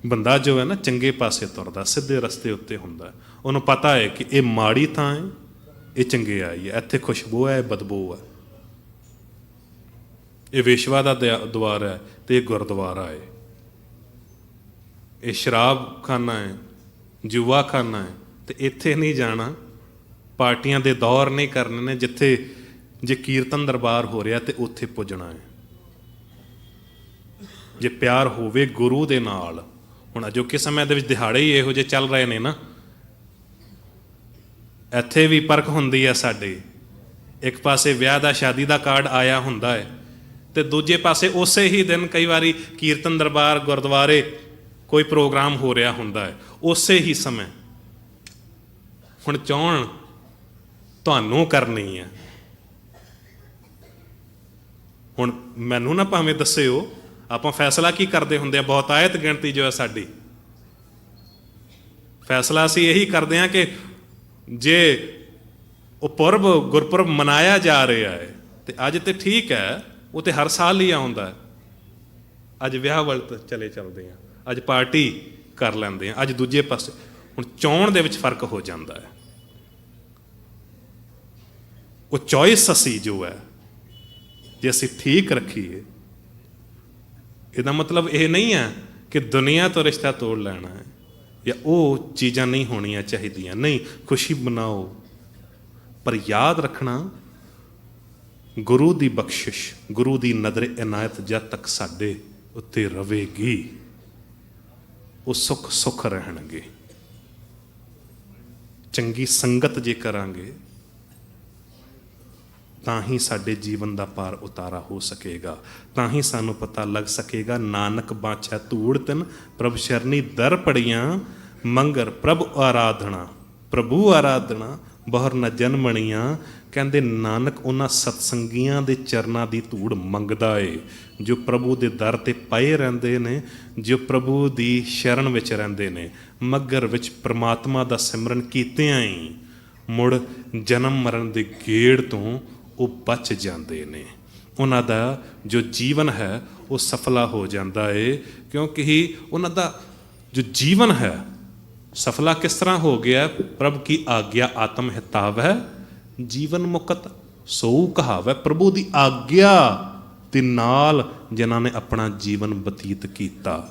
S1: ਬੰਦਾ ਜੋ ਹੈ ਨਾ ਚੰਗੇ ਪਾਸੇ ਤੁਰਦਾ, ਸਿੱਧੇ ਰਸਤੇ ਉੱਤੇ ਹੁੰਦਾ। ਉਹਨੂੰ ਪਤਾ ਹੈ ਕਿ ਇਹ ਮਾੜੀ ਥਾਂ ਹੈ, ਇਹ ਚੰਗਿਆਈ ਹੈ, ਇੱਥੇ ਖੁਸ਼ਬੂ ਹੈ, ਬਦਬੂ ਹੈ, ਇਹ ਵੇਸ਼ਵਾ ਦਾ ਦੁਆਰ ਹੈ ਤੇ ਇਹ ਗੁਰਦੁਆਰਾ ਹੈ। ਇਹ ਸ਼ਰਾਬ ਖਾਨਾ ਹੈ, ਜੂਆ ਖਾਨਾ ਹੈ, ਤੇ ਇੱਥੇ ਨਹੀਂ ਜਾਣਾ। ਪਾਰਟੀਆਂ ਦੇ ਦੌਰ ਨਹੀਂ ਕਰਨੇ ਨੇ। ਜਿੱਥੇ ਜੇ ਕੀਰਤਨ ਦਰਬਾਰ ਹੋ ਰਿਹਾ ਤੇ ਉੱਥੇ ਪੁੱਜਣਾ ਹੈ। ਜੇ ਪਿਆਰ ਹੋਵੇ ਗੁਰੂ ਦੇ ਨਾਲ। ਹੁਣ ਅਜੋਕੇ ਸਮੇਂ ਦੇ ਵਿੱਚ ਦਿਹਾੜੇ ਹੀ ਇਹੋ ਜਿਹੇ ਚੱਲ ਰਹੇ ਨੇ ਨਾ, ਇੱਥੇ ਵੀ ਪਰਖ ਹੁੰਦੀ ਹੈ ਸਾਡੇ। ਇੱਕ ਪਾਸੇ ਵਿਆਹ ਦਾ ਸ਼ਾਦੀ ਦਾ ਕਾਰਡ ਆਇਆ ਹੁੰਦਾ ਹੈ, ਤੇ ਦੂਜੇ ਪਾਸੇ ਉਸੇ ਹੀ ਦਿਨ ਕਈ ਵਾਰੀ ਕੀਰਤਨ ਦਰਬਾਰ ਗੁਰਦੁਆਰੇ ਕੋਈ ਪ੍ਰੋਗਰਾਮ ਹੋ ਰਿਹਾ ਹੁੰਦਾ ਹੈ, ਉਸੇ ਹੀ ਸਮੇਂ। ਹੁਣ ਚੋਣ ਤੁਹਾਨੂੰ ਕਰਨੀ ਹੈ। ਹੁਣ ਮੈਨੂੰ ਨਾ ਭਾਵੇਂ ਦੱਸਿਓ, ਆਪਾਂ ਫੈਸਲਾ ਕੀ ਕਰਦੇ ਹੁੰਦੇ ਆ? ਬਹੁਤਾਇਤ ਗਿਣਤੀ ਜੋ ਹੈ ਸਾਡੀ, ਫੈਸਲਾ ਅਸੀਂ ਇਹੀ ਕਰਦੇ ਹਾਂ ਕਿ ਜੇ ਉਹ ਪੁਰਬ ਗੁਰਪੁਰਬ ਮਨਾਇਆ ਜਾ ਰਿਹਾ ਹੈ ਤੇ ਅੱਜ ਤੇ ਠੀਕ ਹੈ, ਉਹ ਤੇ ਹਰ ਸਾਲ ਹੀ ਆਉਂਦਾ ਹੈ। ਅੱਜ ਵਿਆਹ ਵੱਲ ਚਲੇ ਚੱਲਦੇ ਹਾਂ, ਅੱਜ ਪਾਰਟੀ ਕਰ ਲੈਂਦੇ ਹਾਂ, ਅੱਜ ਦੂਜੇ ਪਾਸੇ। ਹੁਣ ਚੋਣ ਦੇ ਵਿੱਚ ਫਰਕ ਹੋ ਜਾਂਦਾ ਹੈ। ਉਹ ਚੋਇਸ ਅਸੀਂ ਜੋ ਹੈ, ਜੇ ਅਸੀਂ ਠੀਕ ਰੱਖੀਏ, ਇਹਦਾ ਮਤਲਬ ਇਹ ਨਹੀਂ ਹੈ ਕਿ ਦੁਨੀਆ ਤੋਂ ਰਿਸ਼ਤਾ ਤੋੜ ਲੈਣਾ ਹੈ ਜਾਂ ਉਹ ਚੀਜ਼ਾਂ ਨਹੀਂ ਹੋਣੀਆਂ ਚਾਹੀਦੀਆਂ। ਨਹੀਂ, ਖੁਸ਼ੀ ਮਨਾਓ, ਪਰ ਯਾਦ ਰੱਖਣਾ ਗੁਰੂ ਦੀ ਬਖਸ਼ਿਸ਼, ਗੁਰੂ ਦੀ ਨਜ਼ਰ ਇਨਾਇਤ ਜਦ ਤੱਕ ਸਾਡੇ ਉੱਤੇ ਰਵੇਗੀ, ਉਹ ਸੁੱਖ ਸੁੱਖ ਰਹਿਣਗੇ। ਚੰਗੀ ਸੰਗਤ ਜੇ ਕਰਾਂਗੇ ਤਾਂ ਹੀ ਸਾਡੇ ਜੀਵਨ ਦਾ ਪਾਰ ਉਤਾਰਾ ਹੋ ਸਕੇਗਾ, ਤਾਂ ਹੀ ਸਾਨੂੰ ਪਤਾ ਲੱਗ ਸਕੇਗਾ। ਨਾਨਕ ਬਾਛਾ ਧੂੜ ਤਿਨ ਪ੍ਰਭ ਸ਼ਰਨੀ ਦਰ ਪੜੀਆਂ, ਮੰਗਰ ਪ੍ਰਭ ਆਰਾਧਨਾ, ਪ੍ਰਭੂ ਆਰਾਧਨਾ ਬਹੁਰ ਨ ਜਨਮਣੀਆਂ। ਕਹਿੰਦੇ ਨਾਨਕ ਉਹਨਾਂ ਸਤਸੰਗੀਆਂ ਦੇ ਚਰਨਾਂ ਦੀ ਧੂੜ ਮੰਗਦਾ ਏ, ਜੋ ਪ੍ਰਭੂ ਦੇ ਦਰ ਤੇ ਪਏ ਰਹਿੰਦੇ ਨੇ, ਜੋ ਪ੍ਰਭੂ ਦੀ ਸ਼ਰਨ ਵਿੱਚ ਰਹਿੰਦੇ ਨੇ। ਮੱਗਰ ਵਿੱਚ ਪ੍ਰਮਾਤਮਾ ਦਾ ਸਿਮਰਨ ਕੀਤਿਆਂ ਹੀ ਮੁੜ ਜਨਮ ਮਰਨ ਦੇ ਗੇੜ ਤੋਂ ਉਹ ਬਚ ਜਾਂਦੇ ਨੇ। ਉਹਨਾਂ ਦਾ ਜੋ ਜੀਵਨ ਹੈ ਉਹ ਸਫਲਾ ਹੋ ਜਾਂਦਾ ਏ, ਕਿਉਂਕਿ ਹੀ ਉਹਨਾਂ ਦਾ ਜੋ ਜੀਵਨ ਹੈ ਸਫਲਾ ਕਿਸ ਤਰ੍ਹਾਂ ਹੋ ਗਿਆ? ਪ੍ਰਭ ਕੀ ਆਗਿਆ ਆਤਮ ਹਿਤਾਵ ਹੈ, ਜੀਵਨ ਮੁਕਤ ਸੋ ਕਹਾਵੈ। ਪ੍ਰਭੂ ਦੀ ਆਗਿਆ ਦੇ ਨਾਲ ਜਿਨ੍ਹਾਂ ਨੇ ਆਪਣਾ ਜੀਵਨ ਬਤੀਤ ਕੀਤਾ,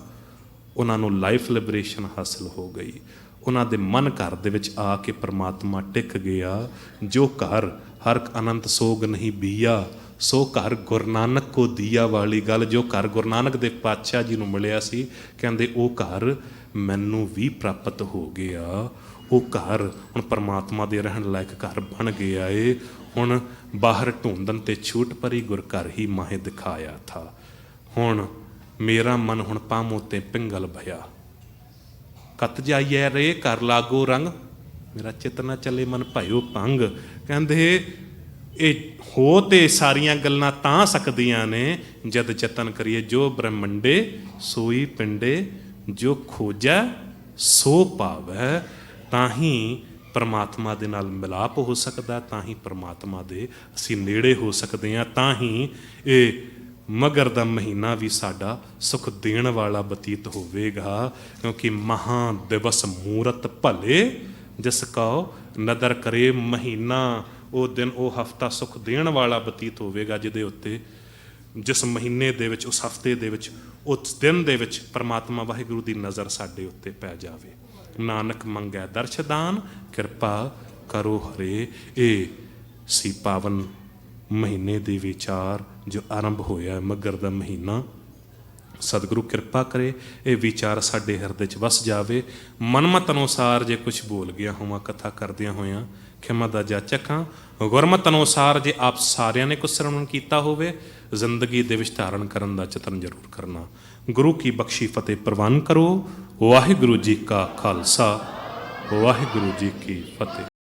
S1: ਉਹਨਾਂ ਨੂੰ ਲਾਈਫ ਲਿਬਰੇਸ਼ਨ ਹਾਸਿਲ ਹੋ ਗਈ। ਉਹਨਾਂ ਦੇ ਮਨ ਘਰ ਦੇ ਵਿੱਚ ਆ ਕੇ ਪਰਮਾਤਮਾ ਟਿਕ ਗਿਆ। ਜੋ ਘਰ ਹਰ ਅਨੰਤ ਸੋਗ ਨਹੀਂ ਬੀਆ, ਸੋ ਘਰ ਗੁਰੂ ਨਾਨਕ ਕੋ ਦੀਆ ਵਾਲੀ ਗੱਲ। ਜੋ ਘਰ ਗੁਰੂ ਨਾਨਕ ਦੇ ਪਾਤਸ਼ਾਹ ਜੀ ਨੂੰ ਮਿਲਿਆ ਸੀ, ਕਹਿੰਦੇ ਉਹ ਘਰ ਮੈਨੂੰ ਵੀ ਪ੍ਰਾਪਤ ਹੋ ਗਿਆ। ਉਹ ਘਰ ਹੁਣ ਪਰਮਾਤਮਾ ਦੇ ਰਹਿਣ ਲਾਇਕ ਘਰ ਬਣ ਗਿਆ ਏ। ਹੁਣ ਬਾਹਰ ਢੂੰਡਣ ਤੇ ਛੂਟ ਪਰੀ, ਗੁਰ ਘਰ ਹੀ ਮਾਹੇ ਦਿਖਾਇਆ ਥਾ। ਹੁਣ ਮੇਰਾ ਮਨ ਹੁਣ ਪਾਮੋ ਤੇ ਪਿੰਗਲ ਭਇਆ, ਕਤ ਜਾਈਏ ਰੇ ਘਰ ਲਾਗੋ ਰੰਗ, ਮੇਰਾ ਚਿੱਤ ਨਾ ਚੱਲੇ ਮਨ ਭਾਇਓ ਭੰਗ। ਕਹਿੰਦੇ ਇਹ ਹੋ ਤੇ ਸਾਰੀਆਂ ਗੱਲਾਂ ਤਾਂ ਸਕਦੀਆਂ ਨੇ ਜਦ ਯਤਨ ਕਰੀਏ। ਜੋ ਬ੍ਰਹਮੰਡੇ ਸੋਈ ਪਿੰਡੇ, ਜੋ ਖੋਜੈ ਸੋ ਪਾਵੈ। ਤਾਂ ਹੀ ਪਰਮਾਤਮਾ ਦੇ ਨਾਲ ਮਿਲਾਪ ਹੋ ਸਕਦਾ, ਤਾਂ ਹੀ ਪਰਮਾਤਮਾ ਦੇ ਅਸੀਂ ਨੇੜੇ ਹੋ ਸਕਦੇ ਹਾਂ। ਤਾਂ ਹੀ ਇਹ ਮਗਰ ਦਾ ਮਹੀਨਾ ਵੀ ਸਾਡਾ ਸੁਖ ਦੇਣ ਵਾਲਾ ਬਤੀਤ ਹੋਵੇਗਾ, ਕਿਉਂਕਿ ਮਹਾਂ ਦਿਵਸ ਮੂਰਤ ਭਲੇ, ਜਿਸ ਕਉ ਨਦਰ ਕਰੇ ਮਹੀਨਾ। ਉਹ ਦਿਨ, ਉਹ ਹਫਤਾ ਸੁਖ ਦੇਣ ਵਾਲਾ ਬਤੀਤ ਹੋਵੇਗਾ, ਜਿਹਦੇ ਉੱਤੇ, ਜਿਸ ਮਹੀਨੇ ਦੇ ਵਿੱਚ, ਉਸ ਹਫਤੇ ਦੇ ਵਿੱਚ, ਉਸ ਦਿਨ ਦੇ ਵਿੱਚ ਪਰਮਾਤਮਾ ਵਾਹਿਗੁਰੂ ਦੀ ਨਜ਼ਰ ਸਾਡੇ ਉੱਤੇ ਪੈ ਜਾਵੇ। ਨਾਨਕ ਮੰਗੈ ਦਰਸ਼ਦਾਨ, ਕਿਰਪਾ ਕਰੋ ਹਰੇ। ਇਹ ਸੀ ਪਾਵਨ ਮਹੀਨੇ ਦੇ ਵਿਚਾਰ ਜੋ ਆਰੰਭ ਹੋਇਆ, ਮੱਘਰ ਦਾ ਮਹੀਨਾ। ਸਤਿਗੁਰੂ ਕਿਰਪਾ ਕਰੇ ਇਹ ਵਿਚਾਰ ਸਾਡੇ ਹਿਰਦੇ 'ਚ ਵਸ ਜਾਵੇ। ਮਨਮਤ ਅਨੁਸਾਰ ਜੇ ਕੁਛ ਬੋਲ ਗਿਆ ਹੋਵਾਂ ਕਥਾ ਕਰਦਿਆਂ ਹੋਇਆਂ, ਖਿਮਾ ਦਾ ਜਾਚਕ ਹਾਂ। ਗੁਰਮਤ ਅਨੁਸਾਰ ਜੇ ਆਪ ਸਾਰਿਆਂ ਨੇ ਕੁਛ ਸਰਵਣ ਕੀਤਾ ਹੋਵੇ, ਜ਼ਿੰਦਗੀ ਦੇ ਵਿੱਚ ਧਾਰਨ ਕਰਨ ਦਾ ਯਤਨ ਜ਼ਰੂਰ ਕਰਨਾ। ਗੁਰੂ ਕੀ ਬਖਸ਼ੀ ਫਤਿਹ ਪ੍ਰਵਾਨ ਕਰੋ। ਵਾਹਿਗੁਰੂ ਜੀ ਕਾ ਖਾਲਸਾ, ਵਾਹਿਗੁਰੂ ਜੀ ਕੀ ਫਤਿਹ।